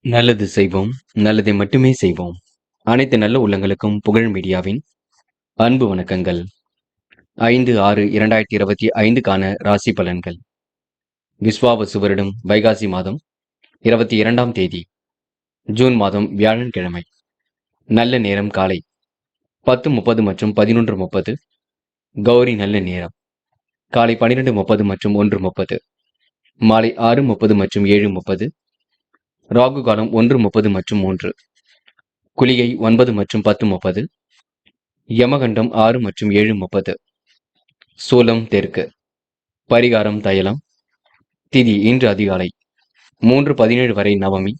நல்லது செய்வோம், நல்லதை மட்டுமே செய்வோம். அனைத்து நல்ல உள்ளங்களுக்கும் புகழ் மீடியாவின் அன்பு வணக்கங்கள். 5/6/2025க்கான ராசி பலன்கள். விஸ்வாவசு வருடம் வைகாசி மாதம் 22ஆம் தேதி, ஜூன் மாதம் வியாழன்கிழமை. நல்ல நேரம் காலை 10:30 மற்றும் 11:30. கௌரி நல்ல நேரம் காலை 12:30 மற்றும் 1:30. மாலை 6:30 மற்றும் 7:30. ராகு காலம் 1:30 மற்றும் 3. குளிகை 9 மற்றும் 10:30. யமகண்டம் 6 மற்றும் 7:30. சூலம் தெற்கு. பரிகாரம் தைலம். திதி இன்று அதிகாலை 3:17 வரை நவமி,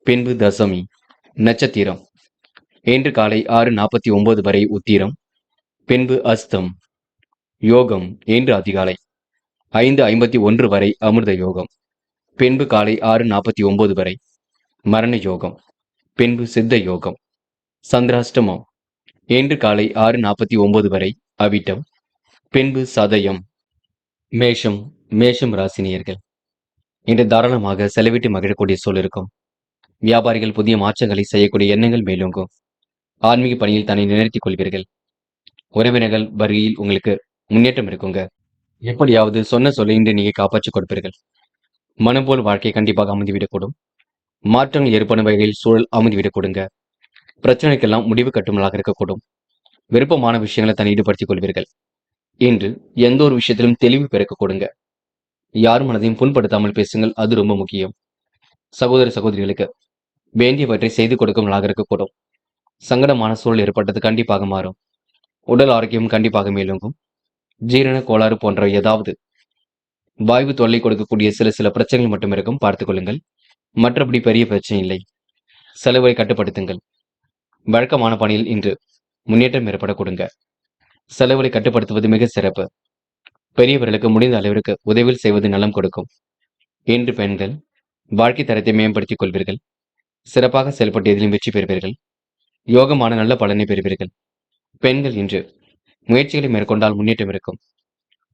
பின்பு தசமி. நட்சத்திரம் இன்று காலை 6:49 வரை உத்திரம், பின்பு அஸ்தம். யோகம் இன்று அதிகாலை 5:51 வரை அமிர்த யோகம், பின்பு காலை 6:49 வரை மரண யோகம், பின்பு சித்த யோகம். சந்திராஷ்டமம் இன்று காலை 6:49 வரை அவிட்டம், பின்பு சதயம். மேஷம் ராசினியர்கள் இன்று தாராளமாக செலவிட்டு மகிழக்கூடிய சூழல் இருக்கும். வியாபாரிகள் புதிய மாற்றங்களை செய்யக்கூடிய எண்ணங்கள் மேலோங்கும். ஆன்மீக பணியில் தன்னை நிலைநிறுத்திக் கொள்வீர்கள். உறவினர்கள் வருகையில் உங்களுக்கு முன்னேற்றம் இருக்குங்க. எப்படியாவது சொன்ன சொல்லை இன்று நீங்க காப்பாற்றிக் கொடுப்பீர்கள். மனம் போல் வாழ்க்கை கண்டிப்பாக அமைந்துவிடக்கூடும். மாற்றங்கள் ஏற்படும் வகையில் சூழல் அமைந்துவிடக் கொடுங்க. பிரச்சனைக்கெல்லாம் முடிவு கட்டுமலாக இருக்கக்கூடும். விருப்பமான விஷயங்களை தன்னை ஈடுபடுத்திக் கொள்வீர்கள். இன்று எந்த ஒரு விஷயத்திலும் தெளிவு பிறக்க கொடுங்க. யார் மனதையும் புண்படுத்தாமல் பேசுங்கள், அது ரொம்ப முக்கியம். சகோதர சகோதரிகளுக்கு வேண்டியவற்றை செய்து கொடுக்குமலாக இருக்கக்கூடும். சங்கடமான சூழல் ஏற்பட்டது கண்டிப்பாக மாறும். உடல் ஆரோக்கியம் கண்டிப்பாக மேலோங்கும். ஜீரண கோளாறு போன்ற ஏதாவது வாய்வு தொல்லை கொடுக்கக்கூடிய சில பிரச்சனைகள் மட்டும் இருக்கும், பார்த்துக் கொள்ளுங்கள். மற்றபடி பெரிய பிரச்சனை இல்லை. செலவை கட்டுப்படுத்துங்கள். வழக்கமான பணியில் இன்று முன்னேற்றம் ஏற்பட கொடுங்க. செலவுகளை கட்டுப்படுத்துவது மிக சிறப்பு. பெரியவர்களுக்கு முடிந்த அளவிற்கு உதவிகள் செய்வது நலம் கொடுக்கும். இன்று பெண்கள் வாழ்க்கை தரத்தை மேம்படுத்திக் கொள்வீர்கள். சிறப்பாக செயல்பட்டு எதிலும் வெற்றி பெறுவீர்கள். யோகமான நல்ல பலனை பெறுவீர்கள். பெண்கள் இன்று முயற்சிகளை மேற்கொண்டால் முன்னேற்றம் இருக்கும்.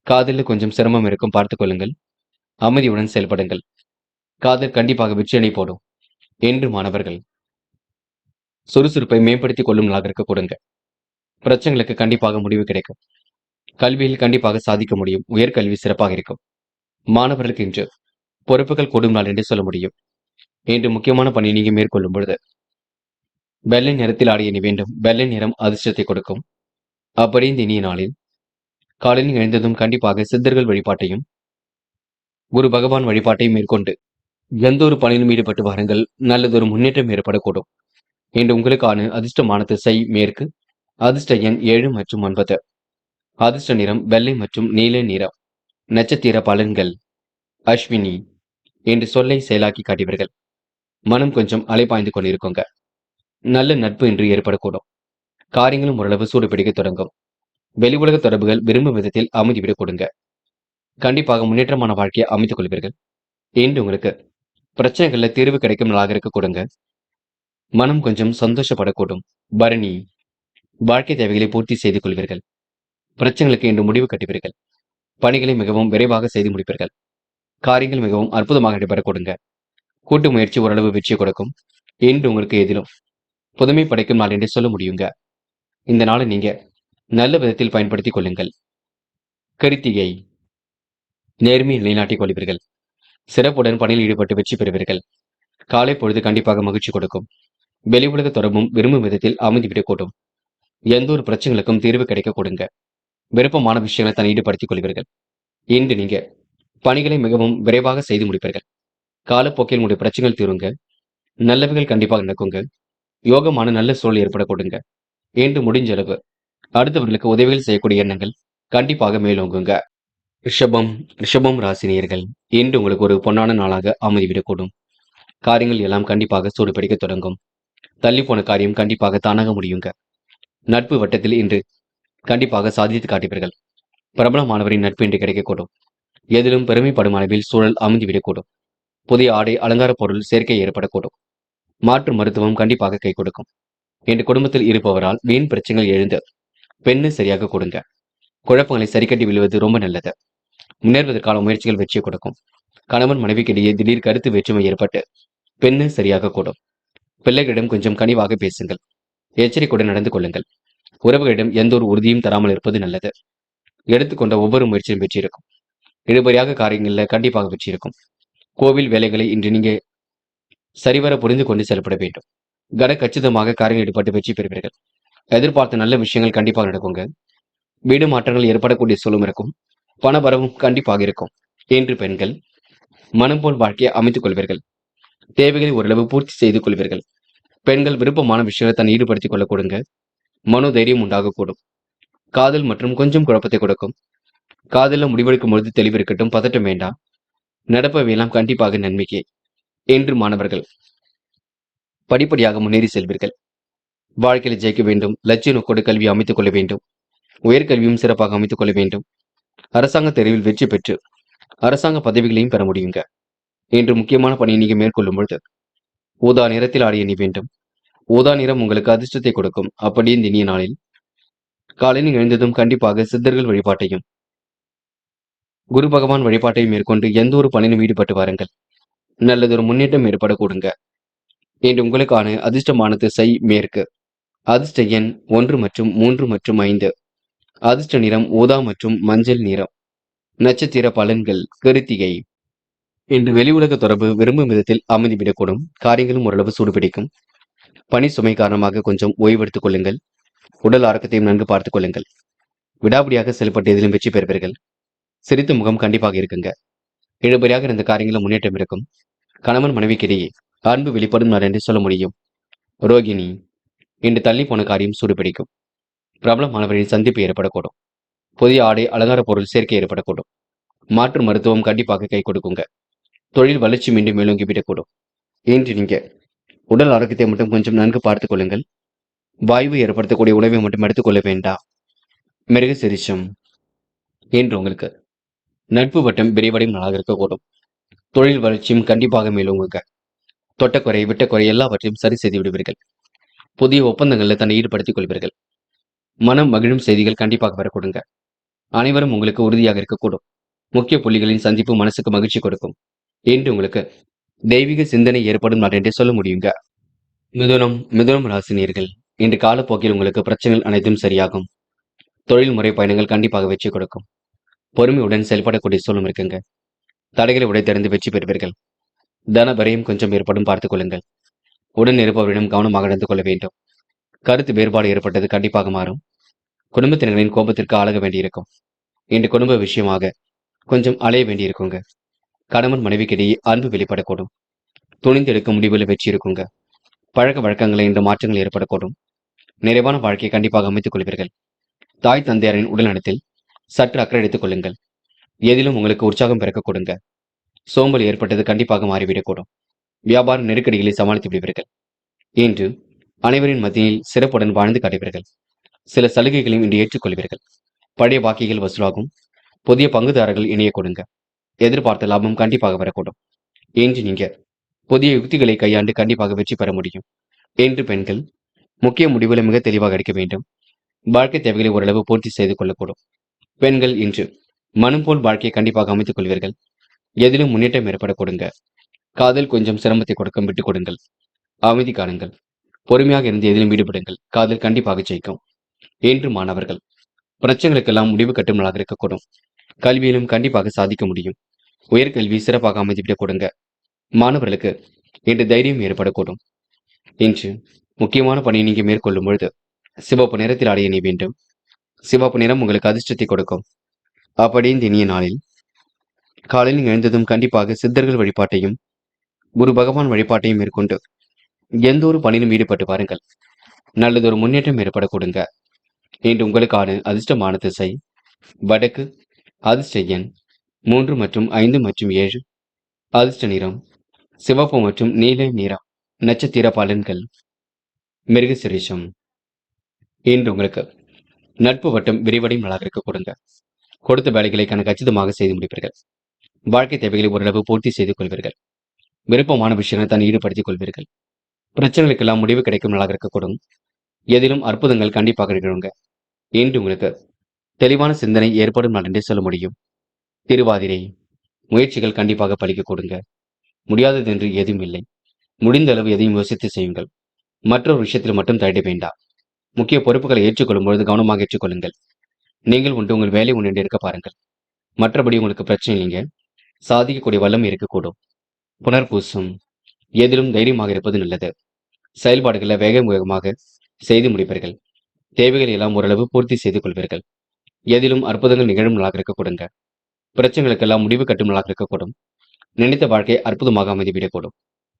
காதலில் கொஞ்சம் சிரமம் இருக்கும், பார்த்துக் கொள்ளுங்கள். அமைதியுடன் செயல்படுங்கள். காதல் கண்டிப்பாக வெற்றியடை போடும். இன்று மாணவர்கள் சுறுசுறுப்பை மேம்படுத்திக் கொள்ளும் நாளாக இருக்க கொடுங்க. பிரச்சனைகளுக்கு கண்டிப்பாக முடிவு கிடைக்கும். கல்வியில் கண்டிப்பாக சாதிக்க முடியும். உயர்கல்வி சிறப்பாக இருக்கும். மாணவர்களுக்கு இன்று பொறுப்புகள் கூடும் நாள் என்று சொல்ல முடியும். இன்று முக்கியமான பணி நீங்க மேற்கொள்ளும் பொழுது வெள்ளை நிறத்தில் ஆடை அணி வேண்டும். வெள்ளை நிறம் அதிர்ஷ்டத்தை கொடுக்கும். அப்படி இந்த இனிய நாளில் காலையில் எழுந்ததும் கண்டிப்பாக சித்தர்கள் வழிபாட்டையும் குரு பகவான் வழிபாட்டையும் மேற்கொண்டு எந்த ஒரு பணியிலும் ஈடுபட்டு வாருங்கள். நல்லதொரு முன்னேற்றம் ஏற்படக்கூடும். இன்று உங்களுக்கான அதிர்ஷ்டமான திசை மேற்கு. அதிர்ஷ்ட எண் 7 மற்றும் 9. அதிர்ஷ்ட நிறம் வெள்ளை மற்றும் நீல நிறம். நட்சத்திர பலன்கள். அஸ்வினி என்று சொல்லை செயலாக்கி காட்டுவீர்கள். மனம் கொஞ்சம் அலைபாய்ந்து கொண்டிருக்குங்க. நல்ல நட்பு இன்று ஏற்படக்கூடும். காரியங்களும் ஓரளவு சூடு பிடிக்க தொடங்கும். வெளி உலக தொடர்புகள் விரும்பும் விதத்தில் அமைதிவிடக் கொடுங்க. கண்டிப்பாக முன்னேற்றமான வாழ்க்கையை அமைத்துக் கொள்வீர்கள். இன்று உங்களுக்கு பிரச்சனைகள்ல தீர்வு கிடைக்கும் நாளாக இருக்க கொடுங்க. மனம் கொஞ்சம் சந்தோஷப்படக்கூடும். பரணி வாழ்க்கை தேவைகளை பூர்த்தி செய்து கொள்வீர்கள். பிரச்சனைகளுக்கு இன்று முடிவு கட்டுவீர்கள். பணிகளை மிகவும் விரைவாக செய்து முடிப்பீர்கள். காரியங்கள் மிகவும் அற்புதமாக நடைபெற கொடுங்க. கூட்டு முயற்சி ஓரளவு வெற்றி கொடுக்கும். இன்று உங்களுக்கு எதிலும் புதுமை படைக்கும் நாள் என்று சொல்ல முடியுங்க. இந்த நாளை நீங்க நல்ல விதத்தில் பயன்படுத்திக் கொள்ளுங்கள். கிருத்திகை நேர்மையை நிலைநாட்டிக் கொள்வீர்கள். சிறப்புடன் பணியில் ஈடுபட்டு வெற்றி பெறுவீர்கள். காலை பொழுது கண்டிப்பாக மகிழ்ச்சி கொடுக்கும். வெளி உலக தொடர்பும் விரும்பும் விதத்தில் அமைந்துவிடக்கூடும். எந்த ஒரு பிரச்சனைகளுக்கும் தீர்வு கிடைக்க கொடுங்க. விருப்பமான விஷயங்களை தன்னை ஈடுபடுத்திக் கொள்வீர்கள். இன்று நீங்க பணிகளை மிகவும் விரைவாக செய்து முடிப்பீர்கள். காலப்போக்கில் உங்களுடைய பிரச்சனைகள் தீருங்க. நல்லவைகள் கண்டிப்பாக நடக்குங்க. யோகமான நல்ல சூழல் ஏற்பட கொடுங்க. இன்று முடிஞ்ச அளவு அடுத்தவர்களுக்கு உதவிகள் செய்யக்கூடிய எண்ணங்கள் கண்டிப்பாக மேலோங்குங்க. ரிஷபம் ராசினியர்கள் இன்று உங்களுக்கு ஒரு பொன்னான நாளாக அமைதிவிடக்கூடும். காரியங்கள் எல்லாம் கண்டிப்பாக சூடு பிடிக்க தொடங்கும். தள்ளி போன காரியம் கண்டிப்பாக தானாக முடியுங்க. நட்பு வட்டத்தில் இன்று கண்டிப்பாக சாதித்து காட்டுவீர்கள். பிரபலமானவரின் நட்பு இன்று கிடைக்கக்கூடும். எதிலும் பெருமைப்படும் அளவில் சூழல் அமைந்துவிடக்கூடும். புதிய ஆடை அலங்கார பொருள் சேர்க்கை ஏற்படக்கூடும். மாற்று மருத்துவம் கண்டிப்பாக கை கொடுக்கும். இன்று குடும்பத்தில் இருப்பவரால் வீண் பிரச்சனைகள் எழுந்து பெண்ணு சரியாக கொடுங்க. குழப்பங்களை சரிக்கட்டி விழுவது ரொம்ப நல்லது. முன்னேறுவதற்கான முயற்சிகள் வெற்றியை கொடுக்கும். கணவன் மனைவிக்கிடையே திடீர் கருத்து வேற்றுமை ஏற்பட்டு பெண்ணு சரியாக கூடும். பிள்ளைகளிடம் கொஞ்சம் கனிவாக பேசுங்கள். எச்சரிக்கையுடன் நடந்து கொள்ளுங்கள். உறவுகளிடம் எந்த ஒரு உறுதியும் தராமல் இருப்பது நல்லது. எடுத்துக்கொண்ட ஒவ்வொரு முயற்சியும் வெற்றி இருக்கும். இழுபறியாக காரியங்களில் கண்டிப்பாக வெற்றி இருக்கும். கோவில் வேலைகளை இன்று நீங்க சரிவர புரிந்து கொண்டு செயல்பட வேண்டும். கச்சிதமாக காரியங்கள் ஈடுபட்டு வெற்றி பெறுவீர்கள். எதிர்பார்த்த நல்ல விஷயங்கள் கண்டிப்பாக நடக்குங்க. வீடு மாற்றங்கள் ஏற்படக்கூடிய சூழலும் இருக்கும். பணவரவும் கண்டிப்பாக இருக்கும். இன்று பெண்கள் மனம் போல் வாழ்க்கையை அமைத்துக் கொள்வீர்கள். தேவைகளை ஓரளவு பூர்த்தி செய்து கொள்வீர்கள். பெண்கள் விருப்பமான விஷயங்களை தன்னை ஈடுபடுத்திக் கொள்ள கொடுங்க. மனோதைரியம் உண்டாகக்கூடும். காதல் மற்றும் கொஞ்சம் குழப்பத்தை கொடுக்கும். காதலில் முடிவெடுக்கும் பொழுது தெளிவு இருக்கட்டும், பதட்டம் வேண்டாம். நடப்பவையெல்லாம் கண்டிப்பாக நன்மைக்கே. இன்று மாணவர்கள் படிப்படியாக முன்னேறி செல்வீர்கள். வாழ்க்கையில் ஜெயிக்க வேண்டும். லட்சிய நோக்கோடு கல்வி அமைத்துக் கொள்ள வேண்டும். உயர்கல்வியும் சிறப்பாக அமைத்துக் கொள்ள வேண்டும். அரசாங்க தேர்வில் வெற்றி பெற்று அரசாங்க பதவிகளையும் பெற முடியுங்க. இன்று முக்கியமான பணியை நீங்க மேற்கொள்ளும் பொழுது ஊதா நிறத்தில் ஆடிய நீ வேண்டும். ஊதா நிறம் உங்களுக்கு அதிர்ஷ்டத்தை கொடுக்கும். அப்படி இந்த இனிய நாளில் காலையில் எழுந்ததும் கண்டிப்பாக சித்தர்கள் வழிபாட்டையும் குரு பகவான் வழிபாட்டையும் மேற்கொண்டு எந்த ஒரு பணியிலும் ஈடுபட்டு வாருங்கள். நல்லதொரு முன்னேற்றம் ஏற்பட கொடுங்க. இன்று உங்களுக்கான அதிர்ஷ்டமான திசை மேற்கு. அதிர்ஷ்ட எண் 1 மற்றும் 3 மற்றும் 5. அதிர்ஷ்ட நிறம் ஊதா மற்றும் மஞ்சள் நிறம். நட்சத்திர பலன்கள் கிருத்திகை. இன்று வெளி உலக தொடர்பு விரும்பும் விதத்தில் அமைதிவிடக்கூடும். காரியங்களும் ஓரளவு சூடுபிடிக்கும். பணி சுமை காரணமாக கொஞ்சம் ஓய்வெடுத்துக் கொள்ளுங்கள். உடல் ஆரோக்கியத்தையும் நன்கு பார்த்துக் கொள்ளுங்கள். விடாபிடியாக செயல்பட்டு எதிலும் வெற்றி பெறுவீர்கள். சிரித்த முகம் கண்டிப்பாக இருக்குங்க. இழுபறியாக இருந்த காரியங்களும் முன்னேற்றம் இருக்கும். கணவன் மனைவிக்கிடையே அன்பு வெளிப்படும் நாள் என்று சொல்ல முடியும். ரோகிணி. இன்று தள்ளி போன காரியம் சூடுபிடிக்கும். பிரபலமானவரின் சந்திப்பு ஏற்படக்கூடும். புதிய ஆடை அலங்கார பொருள் சேர்க்கை ஏற்படக்கூடும். மாற்று மருத்துவம் கண்டிப்பாக கை கொடுக்குங்க. தொழில் வளர்ச்சி மீண்டும் மேலோங்கி விடக்கூடும். இன்று நீங்க உடல் ஆரோக்கியத்தை மட்டும் கொஞ்சம் நன்கு பார்த்துக் கொள்ளுங்கள். வாய்வு ஏற்படுத்தக்கூடிய உணவை மட்டும் எடுத்துக்கொள்ள வேண்டாம். மிருக சிரிஷம். இன்று உங்களுக்கு நட்பு வட்டம் விரைவடையும் நாளாக இருக்கக்கூடும். தொழில் வளர்ச்சியும் கண்டிப்பாக மேலோங்குங்க. தொட்டக்குறை விட்டக்குறை எல்லாவற்றையும் சரி செய்து விடுவீர்கள். புதிய ஒப்பந்தங்களில் தன்னை ஈடுபடுத்திக் கொள்வீர்கள். மனம் மகிழும் செய்திகள் கண்டிப்பாக வரக்கூடுங்க. அனைவரும் உங்களுக்கு உறுதியாக இருக்கக்கூடும். முக்கிய புள்ளிகளின் சந்திப்பு மனசுக்கு மகிழ்ச்சி கொடுக்கும். இன்று உங்களுக்கு தெய்வீக சிந்தனை ஏற்படும் நாள் என்றே சொல்ல முடியுங்க. மிதுனம் ராசினியர்கள். இன்று காலப்போக்கில் உங்களுக்கு பிரச்சனைகள் அனைத்தும் சரியாகும். தொழில்முறை பயணங்கள் கண்டிப்பாக வெற்றி கொடுக்கும். பொறுமையுடன் செயல்படக்கூடிய சூழலும் இருக்குங்க. தடைகளை உடைத்தறிந்து வெற்றி பெறுவீர்கள். தன வரையும் கொஞ்சம் ஏற்படும் பார்த்துக் கொள்ளுங்கள். உடன் இருப்பவரிடம் கவனமாக நடந்து கொள்ள வேண்டும். கருத்து வேறுபாடு ஏற்பட்டது கண்டிப்பாக மாறும். குடும்பத்தினர்களின் கோபத்திற்கு ஆளாக வேண்டியிருக்கும். இன்று குடும்ப விஷயமாக கொஞ்சம் அலைய வேண்டியிருக்குங்க. கணவன் மனைவிக்கிடையே அன்பு வெளிப்படக்கூடும். துணிந்து எடுக்கும் முடிவில் வெற்றி இருக்குங்க. பழக்க வழக்கங்களில் இன்று மாற்றங்கள் ஏற்படக்கூடும். நிறைவான வாழ்க்கையை கண்டிப்பாக அமைத்துக் கொள்வீர்கள். தாய் தந்தையரின் உடல்நலத்தில் சற்று அக்கறை எடுத்துக் கொள்ளுங்கள். எதிலும் உங்களுக்கு உற்சாகம் பிறக்க கொடுங்க. சோம்பல் ஏற்பட்டது கண்டிப்பாக மாறிவிடக்கூடும். வியாபார நெருக்கடிகளை சமாளித்து விடுவீர்கள். இன்று அனைவரின் மத்தியில் சிறப்புடன் வாழ்ந்து காட்டுவீர்கள். சில சலுகைகளையும் இன்று ஏற்றுக்கொள்வீர்கள். பழைய பாக்கிகள் வசூலாகும். புதிய பங்குதாரர்கள் இணைய கொடுங்க. எதிர்பார்த்த லாபம் கண்டிப்பாக வரக்கூடும். இன்று நீங்க புதிய யுக்திகளை கையாண்டு கண்டிப்பாக வெற்றி பெற முடியும். இன்று பெண்கள் முக்கிய முடிவுகளை மிக தெளிவாக எடுக்க வேண்டும். வாழ்க்கை தேவைகளை ஓரளவு பூர்த்தி செய்து கொள்ளக்கூடும். பெண்கள் இன்று மனம் போல் வாழ்க்கையை கண்டிப்பாக அமைத்துக் கொள்வீர்கள். எதிலும் முன்னேற்றம் ஏற்பட கொடுங்க. காதல் கொஞ்சம் சிரமத்தை கொடுக்கும், விட்டுக் கொடுங்கள். அமைதி காணுங்கள். பொறுமையாக இருந்து எதிலும் ஈடுபடுங்கள். காதல் கண்டிப்பாக ஜெயிக்கும். இன்று மாணவர்கள் பிரச்சனைகளுக்கெல்லாம் முடிவு கட்டும் நாளாக இருக்கக்கூடும். கல்வியிலும் கண்டிப்பாக சாதிக்க முடியும். உயர்கல்வி சிறப்பாக அமைத்துவிடக் கொடுங்க. மாணவர்களுக்கு இன்று தைரியம் ஏற்படக்கூடும். இன்று முக்கியமான பணியை நீங்க மேற்கொள்ளும் பொழுது சிவப்பு நிறத்தில் ஆடைய நீ வேண்டும். சிவப்பு நிறம் உங்களுக்கு அதிர்ஷ்டத்தை கொடுக்கும். அப்படி இந்த இனிய நாளில் காலையில் எழுந்ததும் கண்டிப்பாக சித்தர்கள் வழிபாட்டையும் குரு பகவான் வழிபாட்டையும் மேற்கொண்டு எந்த ஒரு பணியிலும் ஈடுபட்டு பாருங்கள். நல்லதொரு முன்னேற்றம் ஏற்பட கொடுங்க. இன்று உங்களுக்கான அதிர்ஷ்டமான திசை வடக்கு. அதிர்ஷ்ட எண் 3 மற்றும் 5 மற்றும் 7. அதிர்ஷ்ட நிறம் சிவப்பு மற்றும் நீல நிறம். நட்சத்திர பலன்கள் மிருகசிரீஷம். இன்று உங்களுக்கு நட்பு வட்டம் விரிவடையும் நாளாக இருக்க கொடுங்க. கொடுத்த வேலைகளை கச்சிதமாக செய்து முடிப்பீர்கள். வாழ்க்கை தேவைகளை ஓரளவு பூர்த்தி செய்து கொள்வீர்கள். விருப்பமான விஷயங்களை தான் ஈடுபடுத்திக் கொள்வீர்கள். பிரச்சனைகளுக்கெல்லாம் முடிவு கிடைக்கும் நாளாக இருக்கக்கூடும். எதிலும் அற்புதங்கள் கண்டிப்பாக நிகழுங்க. இன்று உங்களுக்கு தெளிவான சிந்தனை ஏற்படும் நாள் என்றே சொல்ல முடியும். திருவாதிரை. முயற்சிகள் கண்டிப்பாக பலிக்க கொடுங்க. முடியாதது என்று எதுவும் இல்லை. முடிந்த அளவு எதையும் யோசித்து செய்யுங்கள். மற்றொரு விஷயத்தில் மட்டும் தலையிட வேண்டாம். முக்கிய பொறுப்புகளை ஏற்றுக்கொள்ளும் பொழுது கவனமாக ஏற்றுக்கொள்ளுங்கள். நீங்கள் உண்டு உங்கள் வேலை உண்டு இருக்க பாருங்கள். மற்றபடி உங்களுக்கு பிரச்சனை இல்லைங்க. சாதிக்கக்கூடிய வல்லமை இருக்கக்கூடும். புனர்பூசம். எதிலும் தைரியமாக இருப்பது நல்லது. செயல்பாடுகளை வேகமாக செய்து முடிப்பீர்கள். தேவைகளை எல்லாம் ஓரளவு பூர்த்தி செய்து கொள்வீர்கள். எதிலும் அற்புதங்கள் நிகழும் நாளாக இருக்க கொடுங்க. பிரச்சனைகளுக்கெல்லாம் முடிவு கட்டும் நாளாக இருக்கக்கூடும். நினைத்த வாழ்க்கை அற்புதமாக அமைதிவிடக்கூடும்.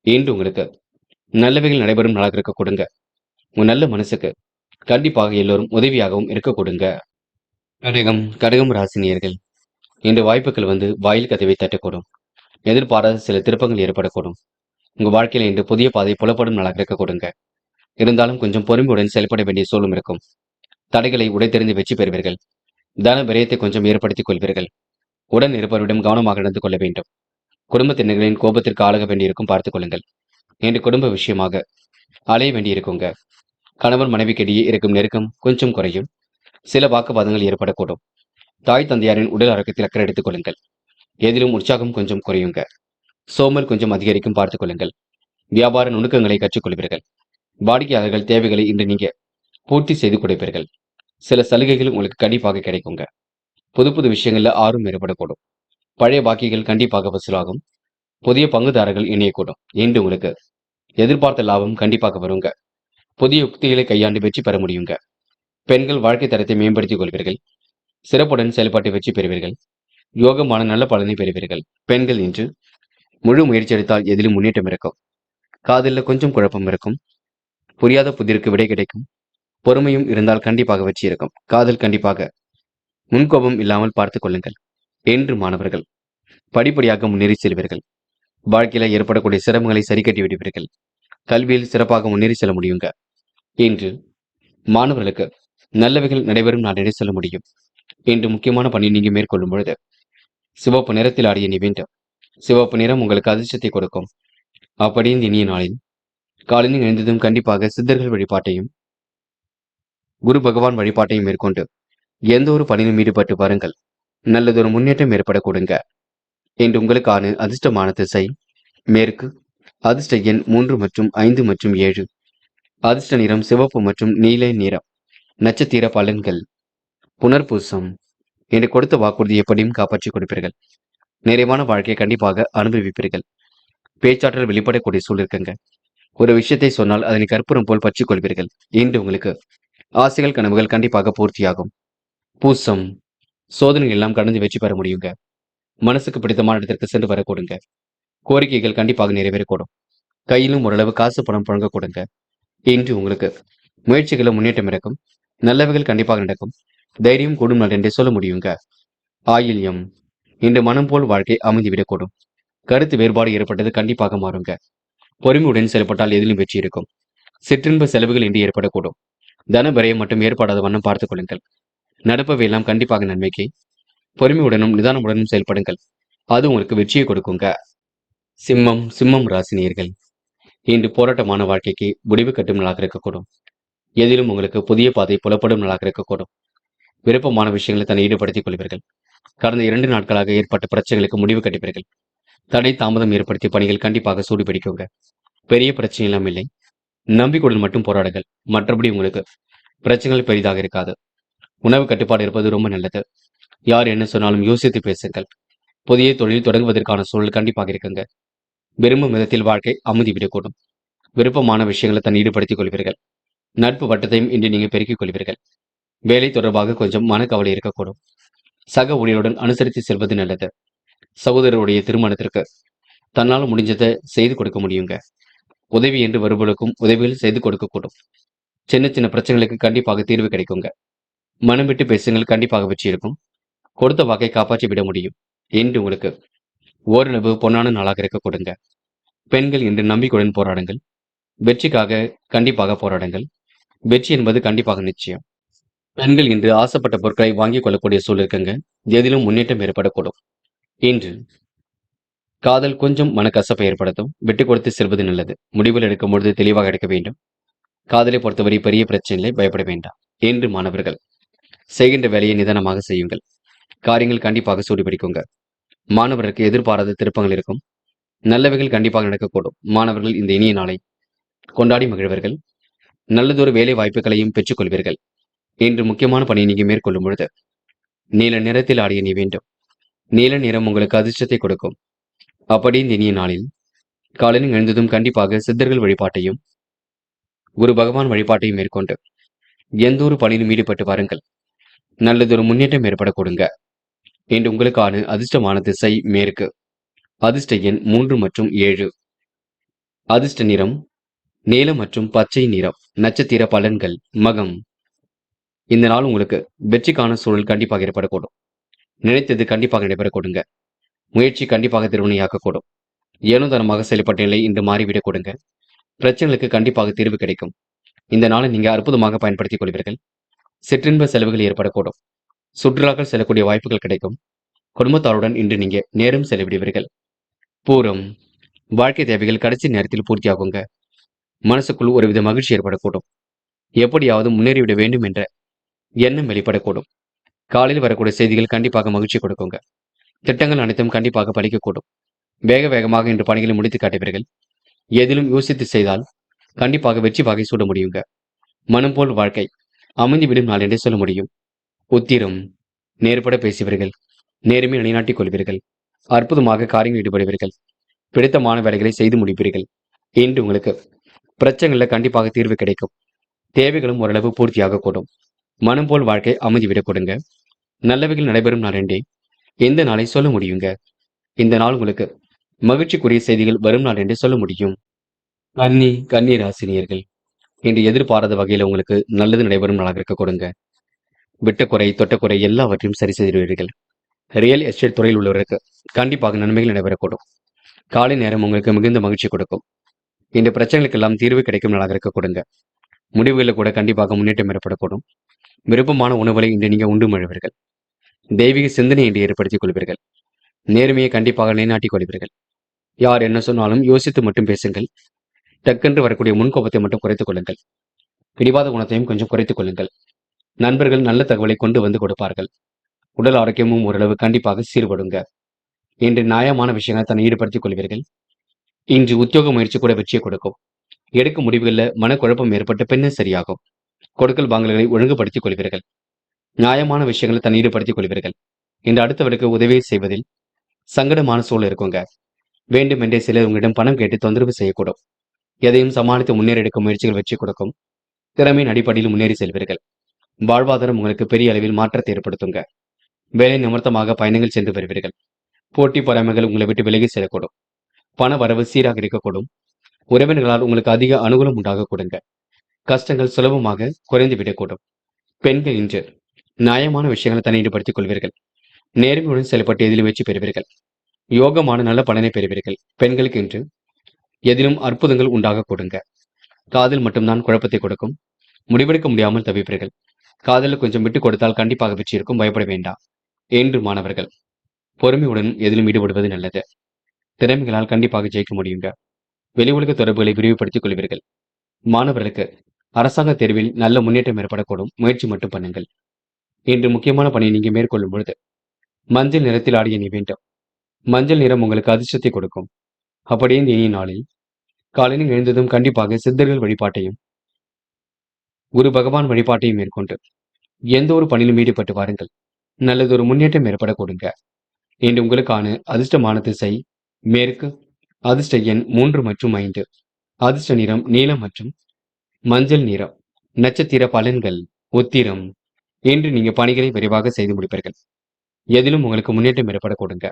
இன்று உங்களுக்கு நல்லவைகள் நடைபெறும் நாளாக இருக்க கொடுங்க. உங்க நல்ல மனசுக்கு கண்டிப்பாக எல்லோரும் உதவியாகவும் இருக்க கொடுங்க. கடகம் ராசினியர்கள். இன்று வாய்ப்புகள் வந்து வாயில் கதவை தட்டக்கூடும். எதிர்பாராத சில திருப்பங்கள் ஏற்படக்கூடும். உங்க வாழ்க்கையில இன்று புதிய பாதை புலப்படும் நாளாக இருக்க கொடுங்க. இருந்தாலும் கொஞ்சம் பொறுமையுடன் செயல்பட வேண்டிய சூழலும் இருக்கும். தடைகளை உடைத்தெறிந்து வெற்றி பெறுவீர்கள். தன விரயத்தை கொஞ்சம் ஏற்படுத்திக் கொள்வீர்கள். உடன் இருப்பவரிடம் கவனமாக நடந்து கொள்ள வேண்டும். குடும்பத்தினர்களின் கோபத்திற்கு ஆளாக வேண்டியிருக்கும் பார்த்துக் கொள்ளுங்கள். இன்று குடும்ப விஷயமாக அலைய வேண்டியிருக்குங்க. கணவன் மனைவிக்கிடையே இருக்கும் நெருக்கம் கொஞ்சம் குறையும். சில வாக்குவாதங்கள் ஏற்படக்கூடும். தாய் தந்தையாரின் உடல் ஆரோக்கியத்தில் அக்கறை எடுத்துக் கொள்ளுங்கள். எதிலும் உற்சாகம் கொஞ்சம் குறையுங்க. சோம்பல் கொஞ்சம் அதிகரிக்கும் பார்த்துக் கொள்ளுங்கள். வியாபார நுணுக்கங்களை கற்றுக்கொள்வீர்கள். வாடிக்கையாளர்கள் தேவைகளை இன்று நீங்க பூர்த்தி செய்து கொடுப்பீர்கள். சில சலுகைகள் உங்களுக்கு கண்டிப்பாக கிடைக்குங்க. புது புது விஷயங்கள்ல ஆர்வம் ஏற்படக்கூடும். பழைய பாக்கிகள் கண்டிப்பாக வசூலாகும். புதிய பங்குதாரர்கள் இணையக்கூடும். இன்று உங்களுக்கு எதிர்பார்த்த லாபம் கண்டிப்பாக வருங்க. புதிய யுக்திகளை கையாண்டு வெற்றி பெற முடியுங்க. பெண்கள் வாழ்க்கை தரத்தை மேம்படுத்திக் கொள்வீர்கள். சிறப்புடன் செயல்பாட்டை வெற்றி பெறுவீர்கள். யோகமான நல்ல பலனை பெறுவீர்கள். பெண்கள் இன்று முழு முயற்சி எடுத்தால் எதிலும் முன்னேற்றம் இருக்கும். காதலில் கொஞ்சம் குழப்பம் இருக்கும். புரியாத புதிருக்கு விடை கிடைக்கும். பொறுமையும் இருந்தால் கண்டிப்பாக வெற்றி இருக்கும். காதல் கண்டிப்பாக முன்கோபம் இல்லாமல் பார்த்துக் கொள்ளுங்கள். என்று மாணவர்கள் படிப்படியாக முன்னேறி செல்வீர்கள். வாழ்க்கையில ஏற்படக்கூடிய சிரமங்களை சரி கட்டி விடுவீர்கள். கல்வியில் சிறப்பாக முன்னேறி செல்ல முடியுங்க. இன்று மாணவர்களுக்கு நல்லவைகள் நடைபெறும் நாளினை செல்ல முடியும். இன்று முக்கியமான பணி நீங்க மேற்கொள்ளும் பொழுது சிவப்பு நிறத்தில் ஆடிய நீ வேண்டும். சிவப்பு நிறம் உங்களுக்கு அதிர்ஷ்டத்தை கொடுக்கும். அப்படி இந்த இனிய நாளில் காலையில் எழுந்ததும் கண்டிப்பாக சித்தர்கள் வழிபாட்டையும் குரு பகவான் வழிபாட்டையும் மேற்கொண்டு எந்த ஒரு பணியிலும் ஈடுபட்டு பாருங்கள். நல்லதொரு முன்னேற்றம் ஏற்பட கொடுங்க. இன்று உங்களுக்கான அதிர்ஷ்டமான திசை மேற்கு. அதிர்ஷ்ட எண் 3 மற்றும் 5 மற்றும் 7. அதிர்ஷ்ட நிறம் சிவப்பு மற்றும் நீல நிறம். நட்சத்திர பலன்கள். புனர்பூசம். என்று கொடுத்த வாக்குறுதி எப்படியும் காப்பாற்றிக் கொடுப்பீர்கள். நிறைவான வாழ்க்கையை கண்டிப்பாக அனுபவிப்பீர்கள். பேச்சாற்றல் வெளிப்படக்கூடிய சூழல் இருக்குங்க. ஒரு விஷயத்தை சொன்னால் அதனை கற்பூரம் போல் பற்றிக் கொள்வீர்கள். இன்று உங்களுக்கு ஆசைகள் கனவுகள் கண்டிப்பாக பூர்த்தியாகும். பூசம். சோதனைகள் எல்லாம் கடந்து வெற்றி பெற முடியுங்க. மனசுக்கு பிடித்தமான இடத்திற்கு சென்று வர கொடுங்க. கோரிக்கைகள் கண்டிப்பாக நிறைவேறக்கூடும். கையிலும் ஓரளவு காசு பணம் புழங்க கொடுங்க. இன்று உங்களுக்கு முயற்சிகளை முன்னேற்றம் இருக்கும். நல்லவைகள் கண்டிப்பாக நடக்கும். தைரியம் கூடும் நாள் என்றே சொல்ல முடியுங்க. ஆயில்யம். இன்று மனம் போல் வாழ்க்கை அமைந்துவிடக்கூடும். கருத்து வேறுபாடு ஏற்பட்டது கண்டிப்பாக மாறுங்க. பொறுமையுடன் செயல்பட்டால் எதிலும் வெற்றி இருக்கும். சிற்றின்ப செலவுகள் இன்று ஏற்படக்கூடும். தன விரயம் மட்டும் ஏற்படாத வண்ணம் பார்த்துக் கொள்ளுங்கள். நடப்பவை எல்லாம் கண்டிப்பாக நன்மைக்கு. பொறுமையுடனும் நிதானமுடனும் செயல்படுங்கள். அது உங்களுக்கு வெற்றியை கொடுக்குங்க. சிம்மம் ராசினியர்கள். இன்று போராட்டமான வாழ்க்கைக்கு முடிவு கட்டும் நாளாக இருக்கக்கூடும். எதிலும் உங்களுக்கு புதிய பாதை புலப்படும் நாளாக இருக்கக்கூடும். விருப்பமான விஷயங்களை தன்னை ஈடுபடுத்திக் கொள்வீர்கள். கடந்த 2 நாட்களாக ஏற்பட்ட பிரச்சனைகளுக்கு முடிவு கட்டுவீர்கள். தடை தாமதம் ஏற்படுத்திய பணிகள் கண்டிப்பாக சூடுபிடிக்குங்க. பெரிய பிரச்சனை எல்லாம் இல்லை. நம்பிக்கையுடன் மட்டும் போராடுங்கள். மற்றபடி உங்களுக்கு பிரச்சனைகள் பெரிதாக இருக்காது. உணவு கட்டுப்பாடு இருப்பது ரொம்ப நல்லது. யார் என்ன சொன்னாலும் யோசித்து பேசுங்கள். புதிய தொழில் தொடங்குவதற்கான சூழல் கண்டிப்பாக இருக்குங்க. விரும்பும் விதத்தில் வாழ்க்கை அமைதிவிடக்கூடும். விருப்பமான விஷயங்களை தன் ஈடுபடுத்திக் கொள்வீர்கள். நட்பு வட்டத்தையும் இன்று நீங்க பெருக்கிக் கொள்வீர்கள். வேலை தொடர்பாக கொஞ்சம் மனக்கவலை இருக்கக்கூடும். சக ஊழியருடன் அனுசரித்து செல்வது நல்லது. சகோதரருடைய திருமணத்திற்கு தன்னால் முடிஞ்சதை செய்து கொடுக்க முடியுங்க. உதவி என்று வருபவர்களுக்கும் உதவிகள் செய்து கொடுக்கக்கூடும். சின்ன சின்ன பிரச்சனைகளுக்கு கண்டிப்பாக தீர்வு கிடைக்குங்க. மனம் விட்டு பேசுங்கள். கண்டிப்பாக வெற்றி இருக்கும். கொடுத்த வாக்கை காப்பாற்றி விட முடியும். என்று உங்களுக்கு ஓரளவு பொன்னான நாளாக இருக்க கொடுங்க. பெண்கள் இன்று நம்பிக்கையுடன் போராடுங்கள். வெற்றிக்காக கண்டிப்பாக போராடுங்கள். வெற்றி என்பது கண்டிப்பாக நிச்சயம். பெண்கள் இன்று ஆசைப்பட்ட பொருட்களை வாங்கிக் கொள்ளக்கூடிய சூழல் இருக்குங்க. எதிலும் முன்னேற்றம் ஏற்படக்கூடும். இன்று காதல் கொஞ்சம் மனக்கசப்பை ஏற்படுத்தும். விட்டுக் கொடுத்து செல்வது நல்லது. முடிவுகள் எடுக்கும் பொழுது தெளிவாக எடுக்க வேண்டும். காதலை பொறுத்தவரை பெரிய பிரச்சனைகளை பயப்பட வேண்டாம். என்று மாணவர்கள் செய்கின்ற வேலையை நிதானமாக செய்யுங்கள். காரியங்கள் கண்டிப்பாக சூடுபிடிக்குங்க. மாணவருக்கு எதிர்பாராத திருப்பங்கள் இருக்கும். நல்லவைகள் கண்டிப்பாக நடக்கக்கூடும். மாணவர்கள் இந்த இனிய நாளை கொண்டாடி மகிழ்வர்கள். நல்லதொரு வேலை வாய்ப்புகளையும் பெற்றுக் கொள்வீர்கள். இன்று முக்கியமான பணியை நீங்க மேற்கொள்ளும் பொழுது நீல நிறத்தில் ஆடிய நீ வேண்டும். நீல நிறம் உங்களுக்கு அதிர்ஷ்டத்தை கொடுக்கும். அப்படி இந்த இனிய நாளில் காலையில் எழுந்ததும் கண்டிப்பாக சித்தர்கள் வழிபாட்டையும் குரு பகவான் வழிபாட்டையும் மேற்கொண்டு எந்த ஒரு பணியிலும் ஈடுபட்டு வாருங்கள். நல்லதொரு முன்னேற்றம் ஏற்பட கொடுங்க. இன்று உங்களுக்கான அதிர்ஷ்டமான திசை மேற்கு. அதிர்ஷ்ட எண் 3 மற்றும் 7. அதிர்ஷ்ட நிறம் நீலம் மற்றும் பச்சை நிறம். நட்சத்திர பலன்கள் மகம். இந்த நாள் உங்களுக்கு வெற்றிக்கான சூழல் கண்டிப்பாக ஏற்படக்கூடும். நினைத்தது கண்டிப்பாக நடைபெற கொடுங்க. முயற்சி கண்டிப்பாக திருவினையாக்கக்கூடும். ஏனோதனமாக செயல்பட்ட நிலை இன்று மாறிவிடக் கொடுங்க. பிரச்சனைகளுக்கு கண்டிப்பாக தீர்வு கிடைக்கும். இந்த நாளை நீங்க அற்புதமாக பயன்படுத்திக் கொள்வீர்கள். சிற்றின்ப செலவுகள் ஏற்படக்கூடும். சுற்றுலாக்கள் செல்லக்கூடிய வாய்ப்புகள் கிடைக்கும். குடும்பத்தாருடன் இன்று நீங்க நேரம் செலவிடுவீர்கள். பூரம் வாழ்க்கை தேவைகள் கடைசி நேரத்தில் பூர்த்தியாகுங்க. மனசுக்குள் ஒருவித மகிழ்ச்சி ஏற்படக்கூடும். எப்படியாவது முன்னேறிவிட வேண்டும் என்ற எண்ணம் வெளிப்படக்கூடும். காலையில் வரக்கூடிய செய்திகள் கண்டிப்பாக மகிழ்ச்சி கொடுக்குங்க. திட்டங்கள் அனைத்தும் கண்டிப்பாக பலிக்கக்கூடும். வேக வேகமாக இன்று பணிகளை முடித்து காட்டுவீர்கள். எதிலும் யோசித்து செய்தால் கண்டிப்பாக வெற்றி வாகை சூட முடியுங்க. மனம் போல் வாழ்க்கை அமைந்துவிடும் நாள் என்றே சொல்ல முடியும். உத்திரம் நேர்பட பேசுவீர்கள். நேர்மை நிலைநாட்டிக் கொள்வீர்கள். அற்புதமாக காரியங்கள் ஈடுபடுவீர்கள். பிடித்தமான வேலைகளை செய்து முடிப்பீர்கள். இன்று உங்களுக்கு பிரச்சனைகளில் கண்டிப்பாக தீர்வு கிடைக்கும். தேவைகளும் ஓரளவு பூர்த்தியாக கூடும். மனம் போல் வாழ்க்கை அமைதிவிடக் கொடுங்க. நல்லவைகள் நடைபெறும் நாள் என்றே இந்த நாளை சொல்ல முடியுங்க. இந்த நாள் உங்களுக்கு மகிழ்ச்சிக்குரிய செய்திகள் வரும் நாள் என்றே சொல்ல முடியும். கன்னி ராசினியர்கள் இன்று எதிர்பாராத வகையில் உங்களுக்கு நல்லது நடைபெறும் நாளாக இருக்க கொடுங்க. விட்ட குறை தொட்ட குறை எல்லாவற்றையும் சரி செய்திருவீர்கள். ரியல் எஸ்டேட் துறையில் உள்ளவருக்கு கண்டிப்பாக நன்மைகள் நடைபெறக்கூடும். காலை நேரம் உங்களுக்கு மிகுந்த மகிழ்ச்சி கொடுக்கும். இந்த பிரச்சனைகளுக்கெல்லாம் தீர்வு கிடைக்கும் நாளாக இருக்க கொடுங்க. முடிவுகளில் கூட கண்டிப்பாக முன்னேற்றம் ஏற்படக்கூடும். விருப்பமான உணவுகளை இன்று நீங்க உண்டு மழுவீர்கள். தெய்வீக சிந்தனை இன்று ஏற்படுத்திக் கொள்வீர்கள். நேர்மையை கண்டிப்பாக நிலைநாட்டிக் கொள்வீர்கள். யார் என்ன சொன்னாலும் யோசித்து மட்டும் பேசுங்கள். டக்கென்று வரக்கூடிய முன்கோபத்தை மட்டும் குறைத்துக் கொள்ளுங்கள். பிடிவாத குணத்தையும் கொஞ்சம் குறைத்துக் கொள்ளுங்கள். நண்பர்கள் நல்ல தகவலை கொண்டு வந்து கொடுப்பார்கள். உடல் ஆரோக்கியமும் ஓரளவு கண்டிப்பாக சீர்படுங்க. இன்று நியாயமான விஷயங்களை தன்னை ஈடுபடுத்திக் கொள்வீர்கள். இன்று உத்தியோக முயற்சி கூட வெற்றியை கொடுக்கும். எடுக்கும் முடிவுகளில் மனக்குழப்பம் ஏற்பட்ட பின்னர் சரியாகும். கொடுக்கல் வாங்கல்களை ஒழுங்குபடுத்திக் கொள்வீர்கள். நியாயமான விஷயங்களை தன்னை ஈடுபடுத்திக் கொள்வீர்கள். இன்று அடுத்தவருக்கு உதவி செய்வதில் சங்கடமான சூழல் இருக்குங்க. வேண்டுமென்றே சிலர் உங்களிடம் பணம் கேட்டு தொந்தரவு செய்யக்கூடும். எதையும் சமாளித்து முன்னேறி எடுக்கும் முயற்சிகள் வெற்றி கொடுக்கும். திறமையின் அடிப்படையில் முன்னேறி செல்வீர்கள். வாழ்வாதாரம் உங்களுக்கு பெரிய அளவில் மாற்றத்தை ஏற்படுத்துங்க. வேலை நிமித்தமாக பயணங்கள் சென்று வருவீர்கள். போட்டி பொறாமைகள் உங்களை விட்டு விலகி செல்லக்கூடும். பண வரவு சீராக இருக்கக்கூடும். உறவினர்களால் உங்களுக்கு அதிக அனுகூலம் உண்டாக கொடுங்க. கஷ்டங்கள் சுலபமாக குறைந்து விடக்கூடும். பெண்கள் இன்று நியாயமான விஷயங்களை தன்னை ஈடுபடுத்திக் கொள்வீர்கள். நேர்மையுடன் செயல்பட்டு எதிலும் வெற்றி பெறுவீர்கள். யோகமான நல்ல பலனை பெறுவீர்கள். பெண்களுக்கு இன்று எதிலும் அற்புதங்கள் உண்டாக கொடுங்க. காதல் மட்டும்தான் குழப்பத்தை கொடுக்கும். முடிவெடுக்க முடியாமல் தவிப்பீர்கள். காதலில் கொஞ்சம் விட்டுக் கொடுத்தால் கண்டிப்பாக வெற்றி இருக்கும். பயப்பட வேண்டாம். என்று மாணவர்கள் பொறுமையுடன் எதிலும் ஈடுபடுவது நல்லது. திறமைகளால் கண்டிப்பாக ஜெயிக்க முடியுங்க. வெளி உலக தொடர்புகளை விரிவுபடுத்திக் கொள்வீர்கள். மாணவர்களுக்கு அரசாங்க தேர்வில் நல்ல முன்னேற்றம் ஏற்படக்கூடும். முயற்சி மட்டும் பண்ணுங்கள். இன்று முக்கியமான பணியை நீங்க மேற்கொள்ளும் பொழுது மஞ்சள் நிறத்தில் ஆடிய நீ வேண்டும். மஞ்சள் நிறம் உங்களுக்கு அதிர்ஷ்டத்தை கொடுக்கும். அப்படியே இந்த இனிய நாளில் காலையில் எழுந்ததும் கண்டிப்பாக சித்தர்கள் வழிபாட்டையும் குரு பகவான் வழிபாட்டையும் மேற்கொண்டு எந்த ஒரு பணியிலும் ஈடுபட்டு வாருங்கள். நல்லதொரு முன்னேற்றம் ஏற்பட கொடுங்க. இன்று உங்களுக்கான அதிர்ஷ்டமான திசை மேற்கு. அதிர்ஷ்ட எண் 3 மற்றும் 5. அதிர்ஷ்ட நிறம் நீலம் மற்றும் மஞ்சள் நிறம். நட்சத்திர பலன்கள் உத்திரம். இன்று நீங்க பணிகளை விரைவாக செய்து முடிப்பீர்கள். எதிலும் உங்களுக்கு முன்னேற்றம் ஏற்பட கொடுங்க.